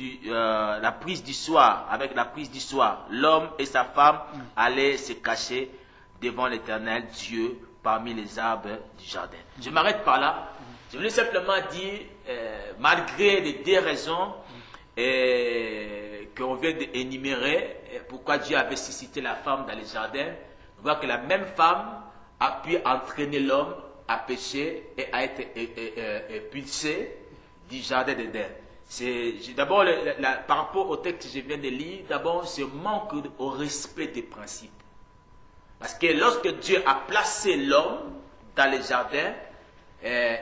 du soir. Avec la prise du soir, l'homme et sa femme allaient se cacher devant l'Éternel Dieu parmi les arbres du jardin. Je m'arrête par là. Je voulais simplement dire, malgré les deux raisons qu'on vient d'énumérer, pourquoi Dieu avait suscité la femme dans les jardins, on voit que la même femme a pu entraîner l'homme à pécher et à être expulsé du jardin d'Éden. D'abord, par rapport au texte que je viens de lire, d'abord, c'est manque au respect des principes. Parce que lorsque Dieu a placé l'homme dans les jardins,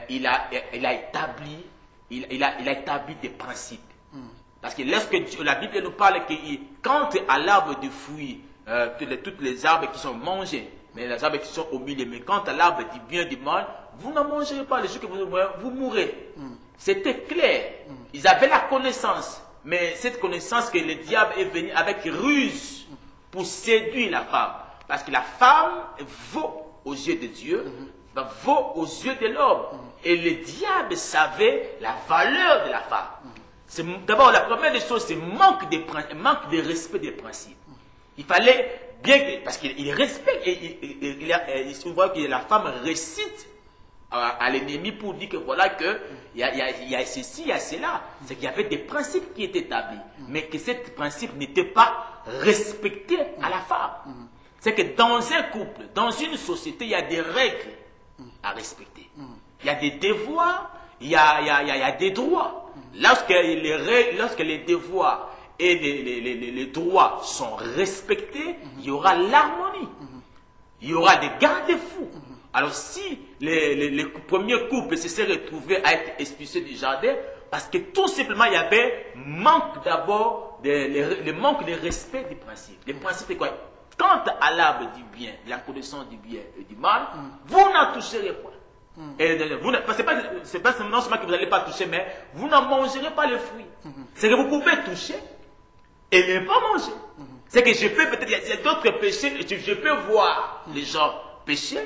il a établi des principes. Parce que lorsque la Bible nous parle que quant à l'arbre du fruit, toutes les arbres qui sont mangés, mais les arbres qui sont au milieu, mais quant à l'arbre du bien et du mal, vous n'en mangerez pas. Le jour que vous mourrez. C'était clair. Ils avaient la connaissance. Mais cette connaissance que le diable est venu avec ruse pour séduire la femme. Parce que la femme vaut aux yeux de Dieu, vaut aux yeux de l'homme. Et le diable savait la valeur de la femme. D'abord, la première des choses, c'est manque de respect des principes. Il fallait bien que, parce qu'il respecte, il voit que la femme récite à l'ennemi pour dire que voilà que il y a ceci, il y a cela. C'est qu'il y avait des principes qui étaient établis, mais que ces principes n'étaient pas respectés à la femme. C'est que dans un couple, dans une société, il y a des règles à respecter. Il y a des devoirs, il y a des droits. Lorsque les devoirs et les droits sont respectés, il y aura l'harmonie. Il y aura des garde-fous. Alors si les premiers couples se sont retrouvés à être expulsés du jardin, parce que tout simplement il y avait manque d'abord, le manque de respect du principe. Le principe est quoi? Quant à l'arbre du bien, la connaissance du bien et du mal, vous n'en toucherez pas. C'est pas seulement que vous n'allez pas toucher, mais vous n'en mangerez pas le fruit. C'est que vous pouvez toucher et ne pas manger. C'est que je peux peut-être, il y a d'autres péchés, je peux voir les gens pécher,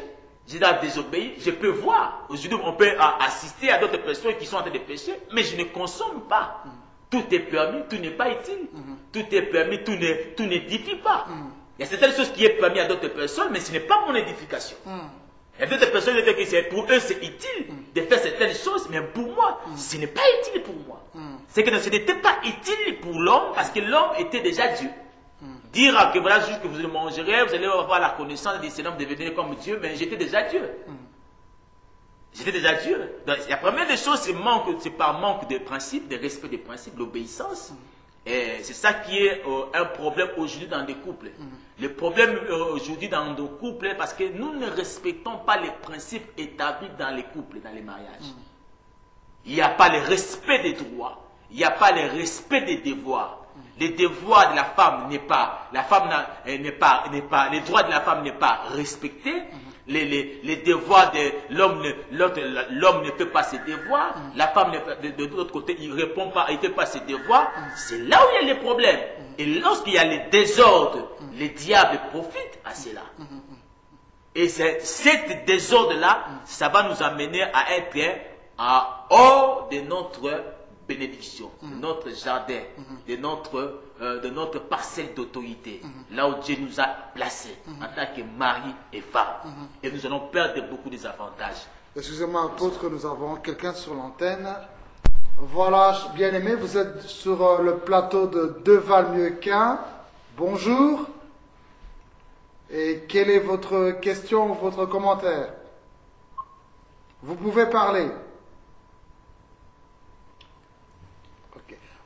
je dois désobéir, je peux voir. Aujourd'hui, on peut assister à d'autres personnes qui sont en train de pécher, mais je ne consomme pas. Tout est permis, tout n'est pas utile. Tout est permis, tout n'édifie pas. Il y a certaines choses qui est permis à d'autres personnes, mais ce n'est pas mon édification. Il y a d'autres personnes qui disent que pour eux c'est utile de faire certaines choses, mais pour moi, ce n'est pas utile pour moi. C'est que ce n'était pas utile pour l'homme parce que l'homme était déjà Dieu. dire que voilà, juste que vous le mangerez, vous allez avoir la connaissance des Seigneurs, devenir comme Dieu, mais j'étais déjà Dieu. J'étais déjà Dieu. Donc, la première des choses, c'est par manque de principes, de respect des principes, l'obéissance. Et c'est ça qui est un problème aujourd'hui dans les couples. Le problème aujourd'hui dans nos couples, parce que nous ne respectons pas les principes établis dans les couples, dans les mariages. Il n'y a pas le respect des droits, il n'y a pas le respect des devoirs. Les devoirs de la femme n'est pas, les droits de la femme n'est pas respecté. Les devoirs de l'homme, l'homme ne fait pas ses devoirs. La femme, de l'autre côté, il ne répond pas, il ne fait pas ses devoirs. C'est là où il y a les problèmes. Et lorsqu'il y a les désordres, les diables profitent à cela. Et cet désordre-là, ça va nous amener à être hors de notre bénédiction, de notre jardin, de notre parcelle d'autorité, là où Dieu nous a placés en tant que mari et femme. Et nous allons perdre beaucoup des avantages. Excusez-moi, apôtre, nous avons quelqu'un sur l'antenne. Voilà, bien-aimé, vous êtes sur le plateau de Deux Vals mieux qu'un. Bonjour. Et quelle est votre question ou votre commentaire? Vous pouvez parler.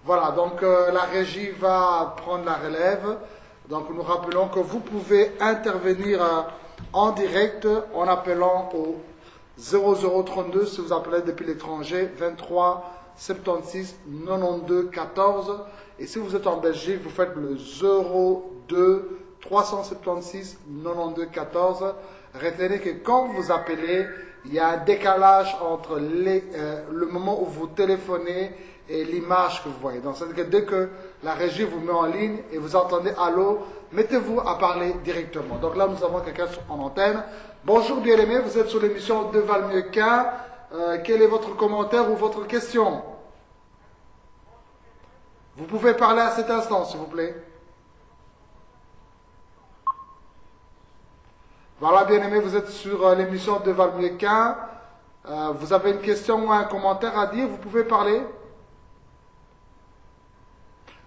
Voilà, donc la régie va prendre la relève. Donc nous rappelons que vous pouvez intervenir en direct en appelant au 0032 si vous appelez depuis l'étranger, 23 76 92 14. Et si vous êtes en Belgique, vous faites le 02 376 92 14. Retenez que quand vous appelez, il y a un décalage entre le moment où vous téléphonez et l'image que vous voyez. Donc, c'est-à-dire que dès que la régie vous met en ligne et vous entendez allô, mettez-vous à parler directement. Donc là, nous avons quelqu'un en antenne. Bonjour bien-aimé, vous êtes sur l'émission Deux Vals mieux qu'un. Quel est votre commentaire ou votre question? Vous pouvez parler à cet instant, s'il vous plaît. Voilà bien-aimé, vous êtes sur l'émission Deux Vals mieux qu'un. Vous avez une question ou un commentaire à dire, vous pouvez parler.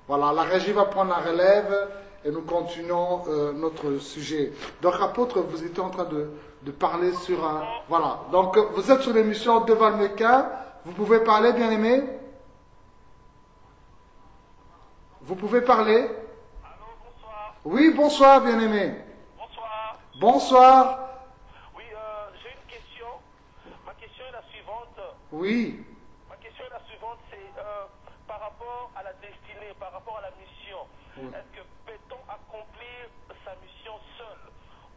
Voilà, la régie va prendre la relève et nous continuons notre sujet. Donc, apôtre, vous étiez en train de parler sur... voilà, donc vous êtes sur l'émission Deux Vals mieux qu'un. Vous pouvez parler, bien-aimé? Vous pouvez parler? Allô, bonsoir. Oui, bonsoir, bien-aimé. Bonsoir. Bonsoir. Oui, j'ai une question. Ma question est la suivante. Oui. Ma question est la suivante, c'est par rapport à la destinée, par rapport à la mission. Oui. Est-ce que peut-on accomplir sa mission seul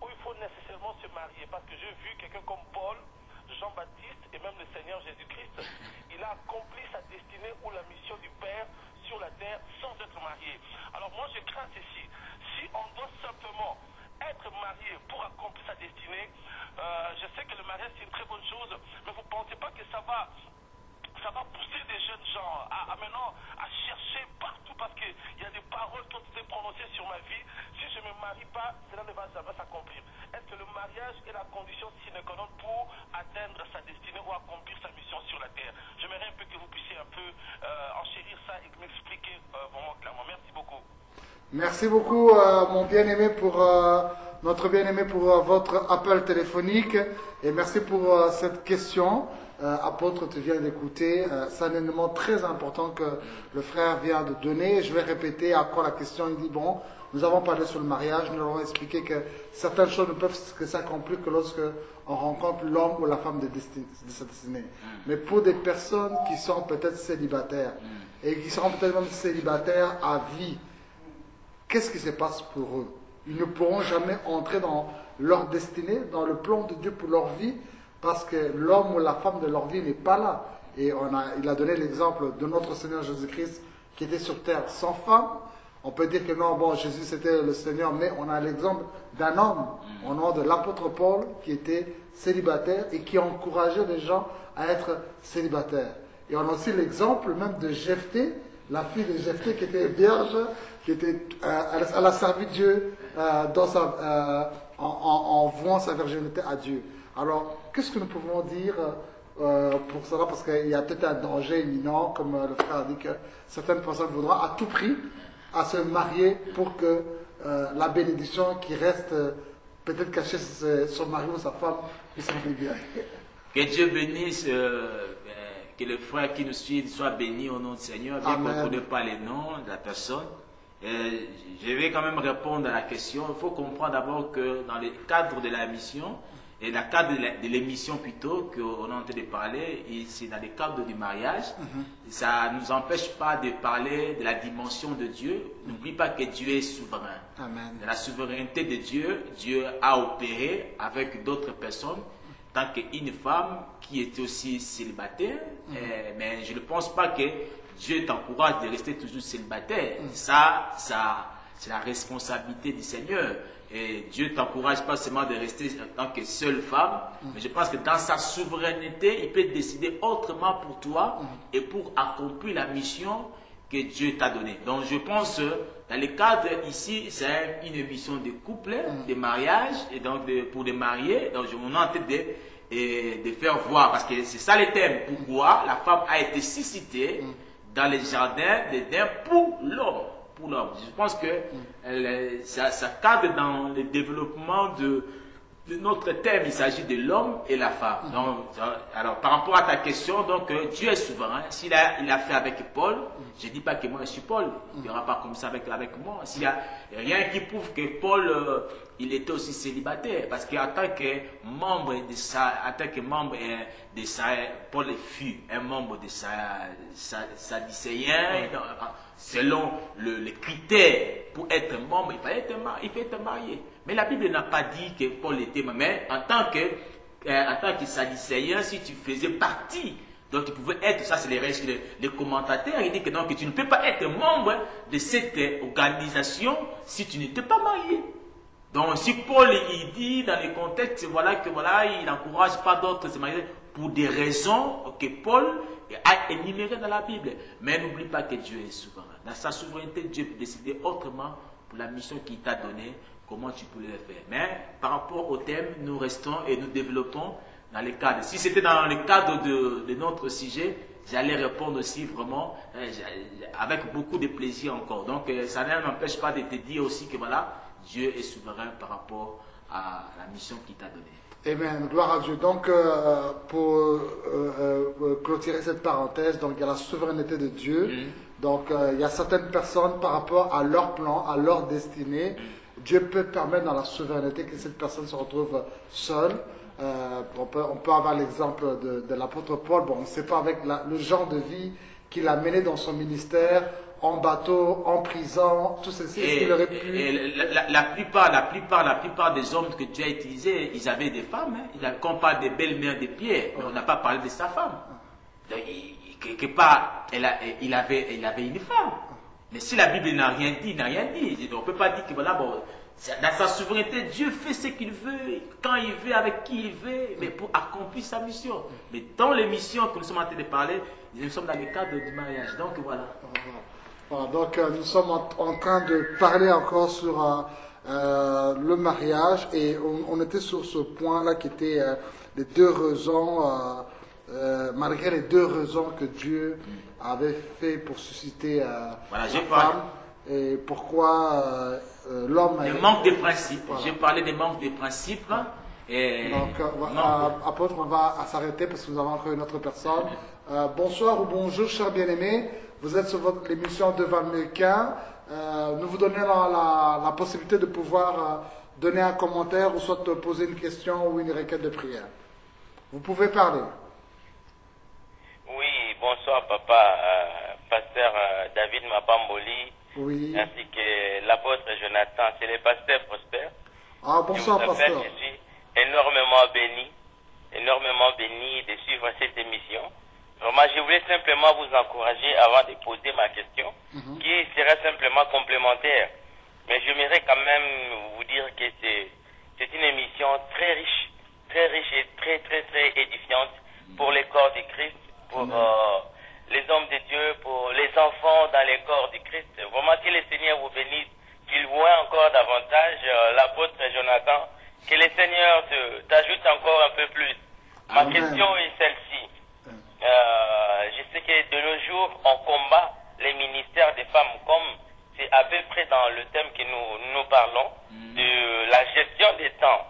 ou il faut nécessairement se marier? Parce que j'ai vu quelqu'un comme Paul, Jean-Baptiste et même le Seigneur Jésus-Christ, il a accompli sa destinée ou la mission du Père sur la terre sans être marié. Alors moi je crains ceci. Si on doit simplement être marié pour accomplir sa destinée, je sais que le mariage c'est une très bonne chose, mais vous ne pensez pas que ça va pousser des jeunes gens maintenant à chercher partout, parce qu'il y a des paroles qui ont été prononcées sur ma vie. Si je ne me marie pas, cela ne va jamais s'accomplir. Est-ce que le mariage est la condition sine qua non pour atteindre sa destinée ou accomplir sa mission sur la terre? J'aimerais un peu que vous puissiez un peu enchérir ça et m'expliquer vraiment clairement. Merci beaucoup. Merci beaucoup, mon bien-aimé, notre bien-aimé, pour votre appel téléphonique. Et merci pour cette question. Apôtre, tu viens d'écouter. C'est un élément très important que le frère vient de donner. Je vais répéter à quoi la question. Il dit, bon, nous avons parlé sur le mariage. Nous avons expliqué que certaines choses ne peuvent que s'accomplir que lorsque on rencontre l'homme ou la femme de sa destinée. Mais pour des personnes qui sont peut-être célibataires et qui seront peut-être même célibataires à vie, qu'est-ce qui se passe pour eux? Ils ne pourront jamais entrer dans leur destinée, dans le plan de Dieu pour leur vie, parce que l'homme ou la femme de leur vie n'est pas là. Et il a donné l'exemple de notre Seigneur Jésus-Christ qui était sur terre sans femme. On peut dire que non, bon, Jésus c'était le Seigneur, mais on a l'exemple d'un homme, au nom de l'apôtre Paul, qui était célibataire et qui encourageait les gens à être célibataires. Et on a aussi l'exemple même de Jephthé, la fille de Jephthé qui était vierge, qui était, elle a servi Dieu en vouant sa virginité à Dieu. Alors, qu'est-ce que nous pouvons dire pour cela? Parce qu'il y a peut-être un danger imminent, comme le frère a dit, que certaines personnes voudront à tout prix à se marier pour que la bénédiction qui reste peut-être cachée sur son mari ou sa femme puisse être libérée. Que Dieu bénisse, que le frère qui nous suit soit béni au nom du Seigneur, bien qu'on ne connaît pas les noms de la personne. Je vais quand même répondre à la question. Il faut comprendre d'abord que dans le cadre de la mission, et dans le cadre de l'émission plutôt qu'on est en train de parler, c'est dans le cadre du mariage, ça ne nous empêche pas de parler de la dimension de Dieu. N'oublie pas que Dieu est souverain. Amen. Dans la souveraineté de Dieu, Dieu a opéré avec d'autres personnes, tant qu'une femme qui était aussi célibataire, mais je ne pense pas que Dieu t'encourage de rester toujours célibataire. Ça c'est la responsabilité du Seigneur. Et Dieu ne t'encourage pas seulement de rester en tant que seule femme, mais je pense que dans sa souveraineté, il peut décider autrement pour toi et pour accomplir la mission que Dieu t'a donnée. Donc je pense, dans le cadre ici, c'est une mission de couple, de mariage, et donc pour les mariés, donc on est en train de faire voir, parce que c'est ça le thème, pourquoi la femme a été suscitée dans les jardins d'Éden pour l'homme. Je pense que ça cadre dans le développement de notre thème. Il s'agit de l'homme et la femme. Donc, alors, par rapport à ta question, donc Dieu est souverain. S'il a fait avec Paul, je ne dis pas que moi je suis Paul. Il n'y aura pas comme ça avec moi. S'il n'y a rien qui prouve que Paul, il était aussi célibataire. Parce qu'en tant que membre de ça, Paul fut un membre de Sadducéen. Selon les critères pour être membre, il fallait être marié. Mais la Bible n'a pas dit que Paul était marié. Mais en tant que Sadducéen, si tu faisais partie, donc tu pouvais être, ça c'est les commentateurs, ils disent que, donc, que tu ne peux pas être membre de cette organisation si tu n'étais pas marié. Donc si Paul il dit dans le contexte, il n'encourage pas d'autres à se marier pour des raisons que Paul a énumérées dans la Bible. Mais n'oublie pas que Dieu est souverain. Dans sa souveraineté, Dieu peut décider autrement pour la mission qu'il t'a donnée, comment tu peux le faire. Mais par rapport au thème, nous restons et nous développons dans le cadre. Si c'était dans le cadre de notre sujet, j'allais répondre aussi vraiment avec beaucoup de plaisir encore. Donc ça ne m'empêche pas de te dire aussi que Dieu est souverain par rapport à la mission qu'il t'a donnée. Amen, gloire à Dieu. Donc, pour clôturer cette parenthèse, donc il y a la souveraineté de Dieu. Donc, il y a certaines personnes par rapport à leur plan, à leur destinée, Dieu peut permettre dans la souveraineté que cette personne se retrouve seule. On peut avoir l'exemple de l'apôtre Paul. Bon, on ne sait pas avec le genre de vie qu'il a mené dans son ministère, en bateau, en prison, tout ceci, est-ce qu'il aurait pu... Et la plupart des hommes que Dieu a utilisés, ils avaient des femmes. Quand on parle des belles-mères de Pierre, on n'a pas parlé de sa femme. Donc, quelque part, il avait une femme. Mais si la Bible n'a rien dit, on ne peut pas dire que dans sa souveraineté, Dieu fait ce qu'il veut, quand il veut, avec qui il veut, mais pour accomplir sa mission. Mais dans les missions que nous sommes en train de parler, nous sommes dans le cadre du mariage. Donc voilà. Voilà, donc nous sommes en train de parler encore sur le mariage et on était sur ce point-là qui était les deux raisons, malgré les deux raisons que Dieu avait fait pour susciter la femme et pourquoi l'homme... Le manque de principes. Voilà. J'ai parlé des manques de principes. Et donc, apôtre, on va s'arrêter parce que nous avons encore une autre personne. Bonsoir ou bonjour, chers bien-aimés. Vous êtes sur l'émission Devant le Mequin. Nous vous donnons la possibilité de pouvoir donner un commentaire ou soit poser une question ou une requête de prière. Vous pouvez parler. Oui, bonsoir papa, pasteur David Mapamboli, oui. Ainsi que l'apôtre Jonathan, c'est le pasteur Prosper. Ah, bonsoir pasteur. Je suis énormément béni de suivre cette émission. Vraiment, je voulais simplement vous encourager avant de poser ma question, qui sera simplement complémentaire. Mais j'aimerais quand même vous dire que c'est une émission très riche et très édifiante pour les corps du Christ, pour les hommes de Dieu, pour les enfants dans les corps du Christ. Vraiment, que le Seigneur vous bénisse, qu'il voie encore davantage l'apôtre Jonathan, que le Seigneur t'ajoute encore un peu plus. Ma question est celle-ci. Je sais que de nos jours, on combat les ministères des femmes comme c'est à peu près dans le thème que nous parlons, de la gestion des temps,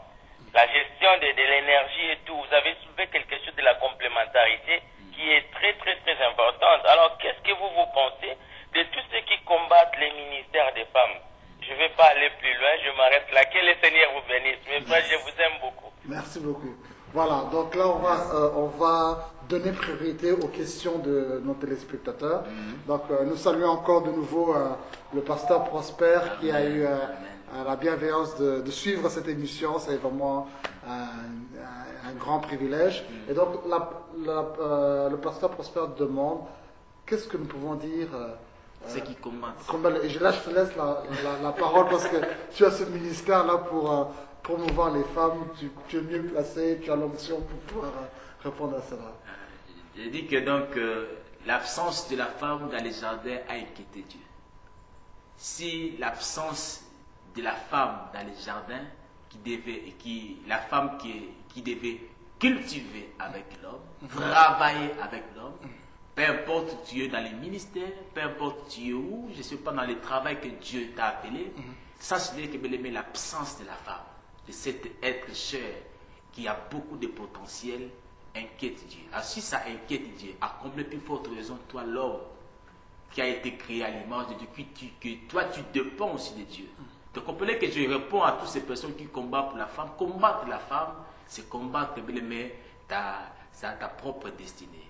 la gestion de l'énergie et tout. Vous avez soulevé quelque chose de la complémentarité qui est très très très importante. Alors qu'est-ce que vous pensez de tous ceux qui combattent les ministères des femmes? Je ne vais pas aller plus loin, je m'arrête là. Que le Seigneur vous bénisse. Mes frères, je vous aime beaucoup. Merci beaucoup. Voilà, donc là on va donner priorité aux questions de nos téléspectateurs. Donc nous saluons encore de nouveau le pasteur Prosper qui a eu la bienveillance de suivre cette émission. C'est vraiment un grand privilège. Et donc le pasteur Prosper demande qu'est-ce que nous pouvons dire ceux qui combattent. Et là je te laisse la parole parce que tu as ce ministère-là pour promouvoir les femmes, tu es mieux placé, tu as l'option pour pouvoir répondre à cela. Je dis que donc l'absence de la femme dans les jardins a inquiété Dieu. Si l'absence de la femme dans les jardins, la femme qui devait cultiver avec l'homme, travailler avec l'homme, peu importe où tu es dans les ministères, peu importe où tu es où, je ne sais pas dans le travail que Dieu t'a appelé, sache bien que l'absence de la femme, de cet être cher qui a beaucoup de potentiel, inquiète Dieu. Alors si ça inquiète Dieu, à combien plus forte raison, toi l'homme qui a été créé à l'image de Dieu, que toi tu dépends aussi de Dieu. Donc comprenez que je réponds à toutes ces personnes qui combattent pour la femme. Combattre la femme, c'est combattre ta propre destinée.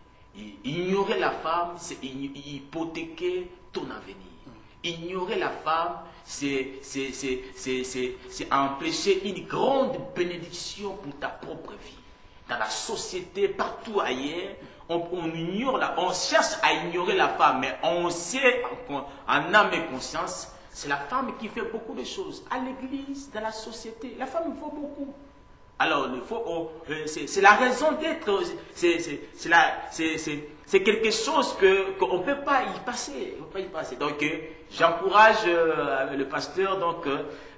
Ignorer la femme, c'est hypothéquer ton avenir. Ignorer la femme, c'est empêcher une grande bénédiction pour ta propre vie. Dans la société, partout ailleurs, on cherche à ignorer la femme, mais on sait en âme et conscience, c'est la femme qui fait beaucoup de choses. À l'église, dans la société, la femme fait beaucoup. Alors, c'est la raison d'être, c'est quelque chose qu'on ne peut pas y passer. Donc, j'encourage le pasteur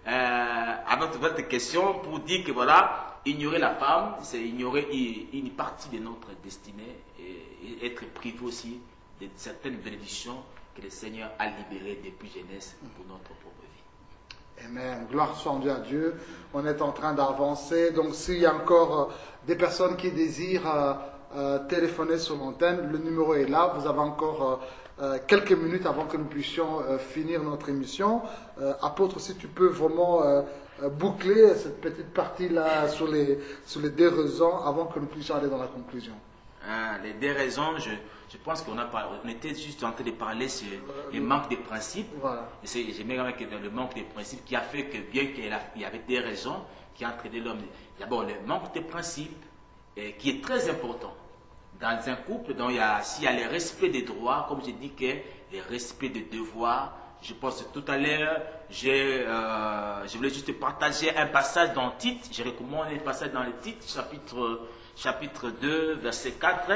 à votre question pour dire que voilà, ignorer la femme, c'est ignorer une partie de notre destinée et être privé aussi de certaines bénédictions que le Seigneur a libérées depuis jeunesse pour notre propre vie. Amen. Gloire soit à Dieu. On est en train d'avancer. Donc, s'il y a encore des personnes qui désirent téléphoner sur l'antenne, le numéro est là. Vous avez encore quelques minutes avant que nous puissions finir notre émission. Apôtre, si tu peux vraiment boucler cette petite partie-là sur les deux raisons avant que nous puissions aller dans la conclusion. Les deux raisons, je pense qu'on était juste en train de parler sur le manque de principes. Voilà. J'aimerais que le manque de principes qui a fait que bien qu'il y avait des raisons qui ont entraîné l'homme. D'abord, le manque de principes qui est très important. Dans un couple, s'il y a le respect des droits, comme j'ai dit que le respect des devoirs, je pense que tout à l'heure, je voulais juste partager un passage dans Tite. Je recommande un passage dans le Tite, chapitre 2, verset 4.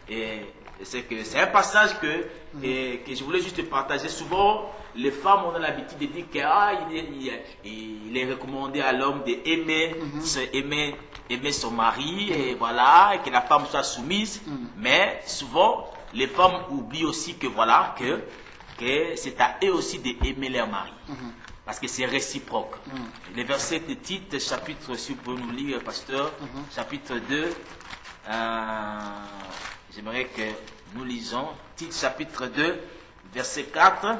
Et c'est un passage que je voulais juste partager. Souvent, les femmes ont l'habitude de dire qu'il est recommandé à l'homme d'aimer aimer son mari, et voilà, et que la femme soit soumise. Mais souvent, les femmes oublient aussi que voilà, que c'est à eux aussi d'aimer leur mari. Parce que c'est réciproque. Les versets de Tite, chapitre, si vous pouvez nous lire, pasteur, chapitre 2, j'aimerais que nous lisons Tite, chapitre 2, verset 4.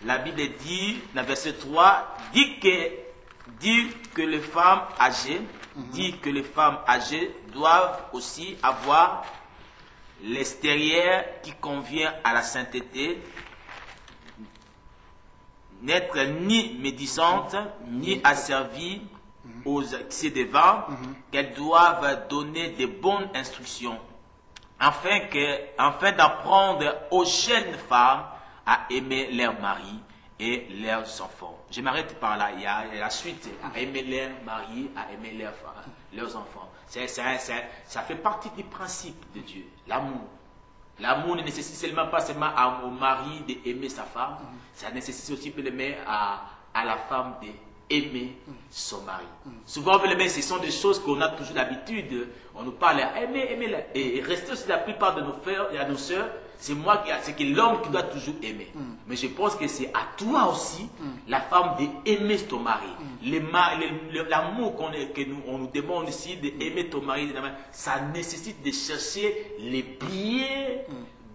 La Bible dit, dans le verset 3, dit que les femmes âgées, doivent aussi avoir l'extérieur qui convient à la sainteté, n'être ni médisantes, ni asservies aux excès de vin, qu'elles doivent donner de bonnes instructions, afin d'apprendre aux jeunes femmes à aimer leur mari et leurs enfants. Je m'arrête par là. Il y a la suite, à aimer leur mari, à aimer leurs enfants. Ça fait partie du principe de Dieu, l'amour. L'amour ne nécessite pas seulement au mari d'aimer sa femme, ça nécessite aussi à la femme d'aimer son mari. Souvent, ce sont des choses qu'on a toujours l'habitude, on nous parle, aimer, et rester aussi la plupart de nos frères et à nos sœurs, c'est moi c'est que l'homme qui doit toujours aimer. Mais je pense que c'est à toi aussi, la femme, d'aimer ton mari. L'amour on nous demande ici d'aimer ton mari, ça nécessite de chercher les biens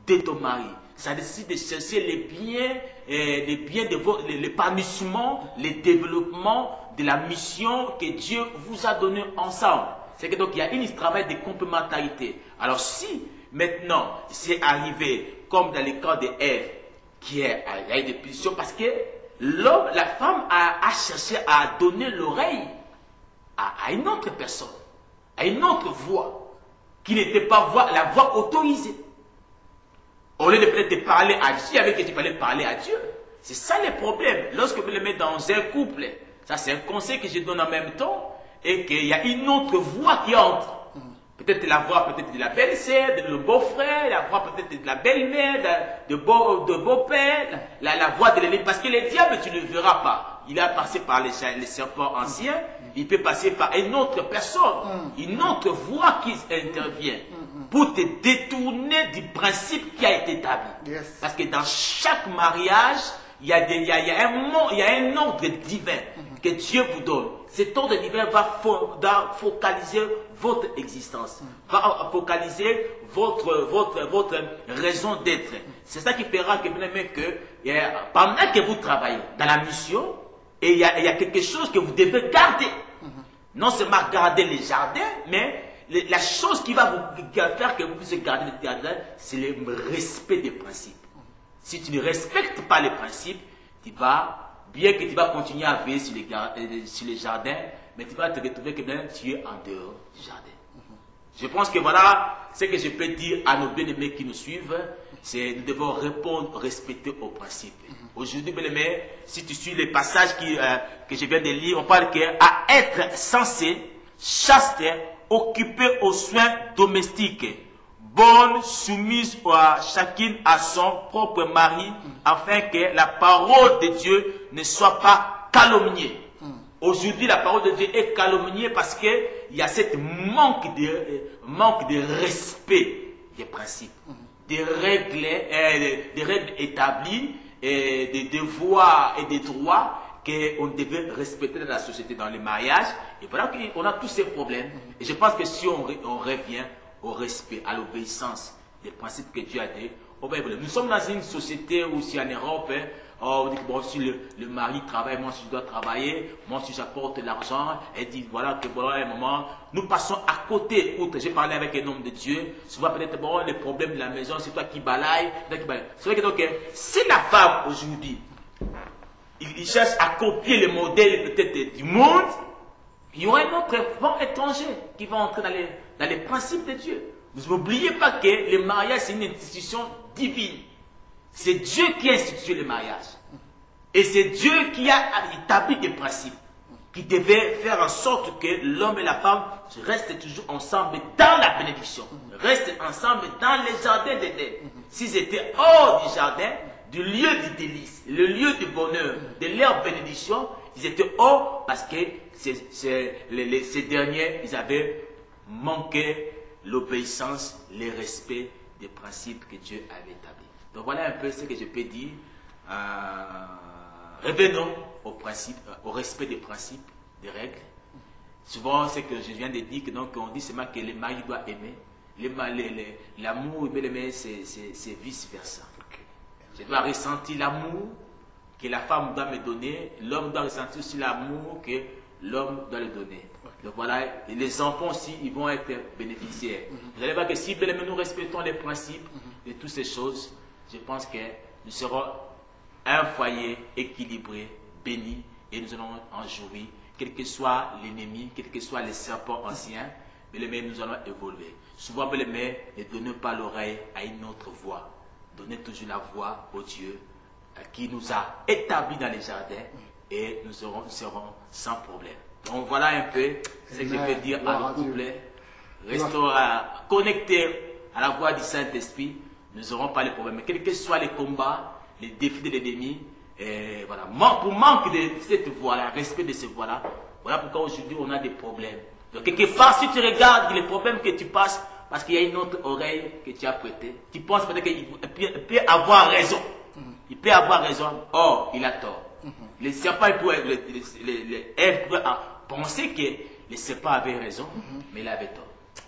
de ton mari. Ça nécessite de chercher les biens de l'épanouissement, le développement de la mission que Dieu vous a donnée ensemble. C'est que donc il y a un travail de complémentarité. Alors si maintenant c'est arrivé comme dans le cas d'Ève, qui a eu des pulsions, parce que la femme a cherché à donner l'oreille à une autre personne, à une autre voix, qui n'était pas la voix autorisée. Au lieu de peut-être parler à Dieu, avec qui tu parlais parler à Dieu. C'est ça le problème. Lorsque vous le mettez dans un couple, ça c'est un conseil que je donne en même temps, et qu'il y a une autre voix qui entre. Peut-être la voix peut-être de la belle-sœur, de le beau-frère, la voix peut-être de la belle-mère, de beau-père, la voix de l'ennemi. Parce que le diable, tu ne le verras pas. Il a passé par les serpents anciens, il peut passer par une autre personne, une autre voix qui intervient pour te détourner du principe qui a été établi. Yes. Parce que dans chaque mariage, il y a un ordre divin que Dieu vous donne. Cet ordre divin va focaliser votre existence, va focaliser votre raison d'être. C'est ça qui fera que pendant que vous travaillez dans la mission, et il y a quelque chose que vous devez garder. Non seulement garder les jardins, mais la chose qui va vous faire que vous puissiez garder les jardins, c'est le respect des principes. Si tu ne respectes pas les principes, bien que tu vas continuer à veiller sur les jardins, mais tu vas te retrouver que même tu es en dehors du jardin. Je pense que voilà ce que je peux dire à nos bien-aimés qui nous suivent, c'est nous devons répondre, respecter aux principes. Aujourd'hui, bien-aimés, si tu suis les passages que je viens de lire, on parle qu'à être censé, chaste, occupé aux soins domestiques, bonne, soumise à chacune à son propre mari, afin que la parole de Dieu ne soit pas calomniée. Aujourd'hui, la parole de Dieu est calomniée parce qu'il y a cette manque de respect des principes, des règles établies, et des devoirs et des droits qu'on devait respecter dans la société, dans les mariages. Et voilà qu'on a tous ces problèmes. Et je pense que si on revient au respect, à l'obéissance des principes que Dieu a dit, nous sommes dans une société aussi en Europe, on dit que bon, si le mari travaille, moi si je dois travailler, moi si j'apporte l'argent, elle dit voilà que voilà un moment, nous passons à côté. J'ai parlé avec un homme de Dieu, souvent peut-être bon, les problèmes de la maison, c'est toi qui balaye. C'est vrai que donc, si la femme aujourd'hui, il cherche à copier le modèle peut-être du monde, il y aura un autre vent étranger qui va entrer dans les principes de Dieu. Vous n'oubliez pas que le mariage c'est une institution divine. C'est Dieu qui a institué le mariage. Et c'est Dieu qui a établi des principes qui devaient faire en sorte que l'homme et la femme restent toujours ensemble dans la bénédiction. Restent ensemble dans les jardins d'Éden. S'ils étaient hors du jardin, du lieu du délice, le lieu du bonheur, de leur bénédiction, ils étaient hors parce que ces derniers, ils avaient manqué l'obéissance, le respect des principes que Dieu avait établis. Donc voilà un peu ce que je peux dire. Revenons au respect des principes, des règles. Souvent, c'est que je viens de dire que donc on dit seulement que le mari doit aimer. L'amour, c'est vice-versa. Je dois ressentir l'amour que la femme doit me donner. L'homme doit ressentir aussi l'amour que l'homme doit le donner. Donc voilà, et les enfants aussi, ils vont être bénéficiaires. Vous allez voir que si nous respectons les principes de toutes ces choses, je pense que nous serons un foyer équilibré, béni, et nous allons en jouir, quel que soit l'ennemi, quel que soit les serpents anciens, mais nous allons évoluer. Souvent, ne donnez pas l'oreille à une autre voix. Donnez toujours la voix au Dieu qui nous a établis dans les jardins, et nous serons sans problème. Donc voilà un peu ce que je peux dire à nos couples. Restons connectés à la voix du Saint-Esprit. Nous n'aurons pas les problèmes. Mais quels que soient les combats, les défis de l'ennemi, voilà. Pour manque de cette voix-là, respect de cette voix-là, voilà pourquoi aujourd'hui on a des problèmes. Donc quelque part, si tu regardes les problèmes que tu passes, parce qu'il y a une autre oreille que tu as prêtée. Tu penses peut-être qu'il peut avoir raison. Il peut avoir raison. Or, il a tort. Le serpent, Ève pouvait penser que le serpent avait raison, mais il avait tort.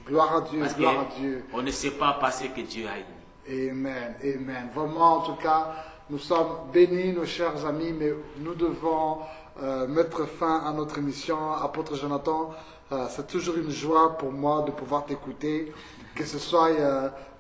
Gloire à Dieu, Parce gloire à Dieu. on ne sait pas passer que Dieu a dit. Amen, amen. Vraiment, en tout cas, nous sommes bénis, nos chers amis, mais nous devons mettre fin à notre émission. Apôtre Jonathan, c'est toujours une joie pour moi de pouvoir t'écouter, que ce soit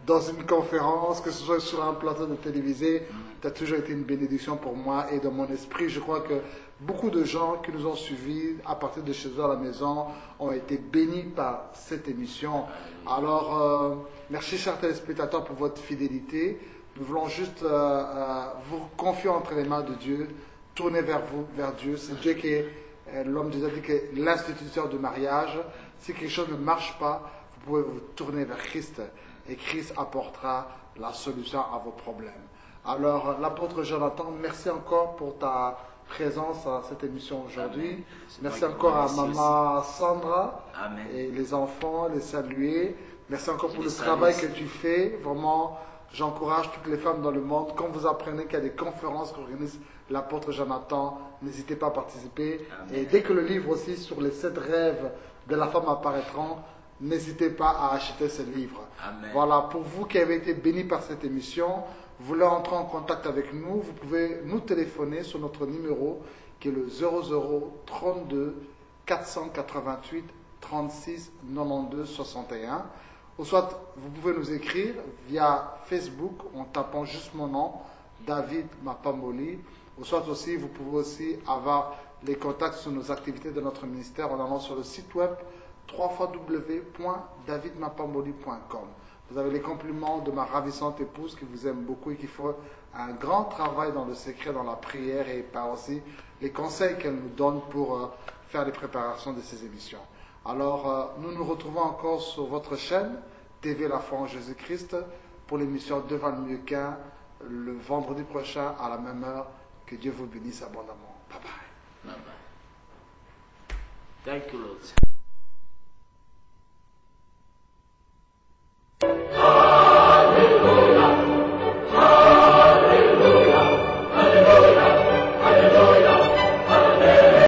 dans une conférence, que ce soit sur un plateau de télévisé. Tu as toujours été une bénédiction pour moi et dans mon esprit. Je crois que beaucoup de gens qui nous ont suivis à partir de chez eux à la maison ont été bénis par cette émission. Alors, merci chers téléspectateurs pour votre fidélité. Nous voulons juste vous confier entre les mains de Dieu, tourner vers vous, vers Dieu. C'est Dieu qui est, l'homme de Dieu a dit que l'instituteur du mariage. Si quelque chose ne marche pas, vous pouvez vous tourner vers Christ et Christ apportera la solution à vos problèmes. Alors, l'apôtre Jonathan, merci encore pour ta présence à cette émission aujourd'hui. Merci encore à maman Sandra. Amen. Et les enfants, les saluer. Merci encore pour le travail que tu fais. Vraiment, j'encourage toutes les femmes dans le monde. Quand vous apprenez qu'il y a des conférences qu'organise l'apôtre Jonathan, n'hésitez pas à participer. Amen. Et dès que le livre aussi sur les 7 rêves de la femme apparaîtront, n'hésitez pas à acheter ce livre. Amen. Voilà, pour vous qui avez été bénis par cette émission, vous voulez entrer en contact avec nous, vous pouvez nous téléphoner sur notre numéro qui est le 00 32 488 36 92 61. Ou soit vous pouvez nous écrire via Facebook en tapant juste mon nom, David Mapamboli. Ou soit aussi, vous pouvez aussi avoir les contacts sur nos activités de notre ministère en allant sur le site web www.davidmapamboli.com. Vous avez les compliments de ma ravissante épouse qui vous aime beaucoup et qui fait un grand travail dans le secret, dans la prière et par aussi les conseils qu'elle nous donne pour faire les préparations de ces émissions. Alors, nous nous retrouvons encore sur votre chaîne TV La Foi en Jésus-Christ pour l'émission Devant le Mieux-Qu'un le vendredi prochain à la même heure. Que Dieu vous bénisse abondamment. Bye bye. Bye bye. Thank you, Lord.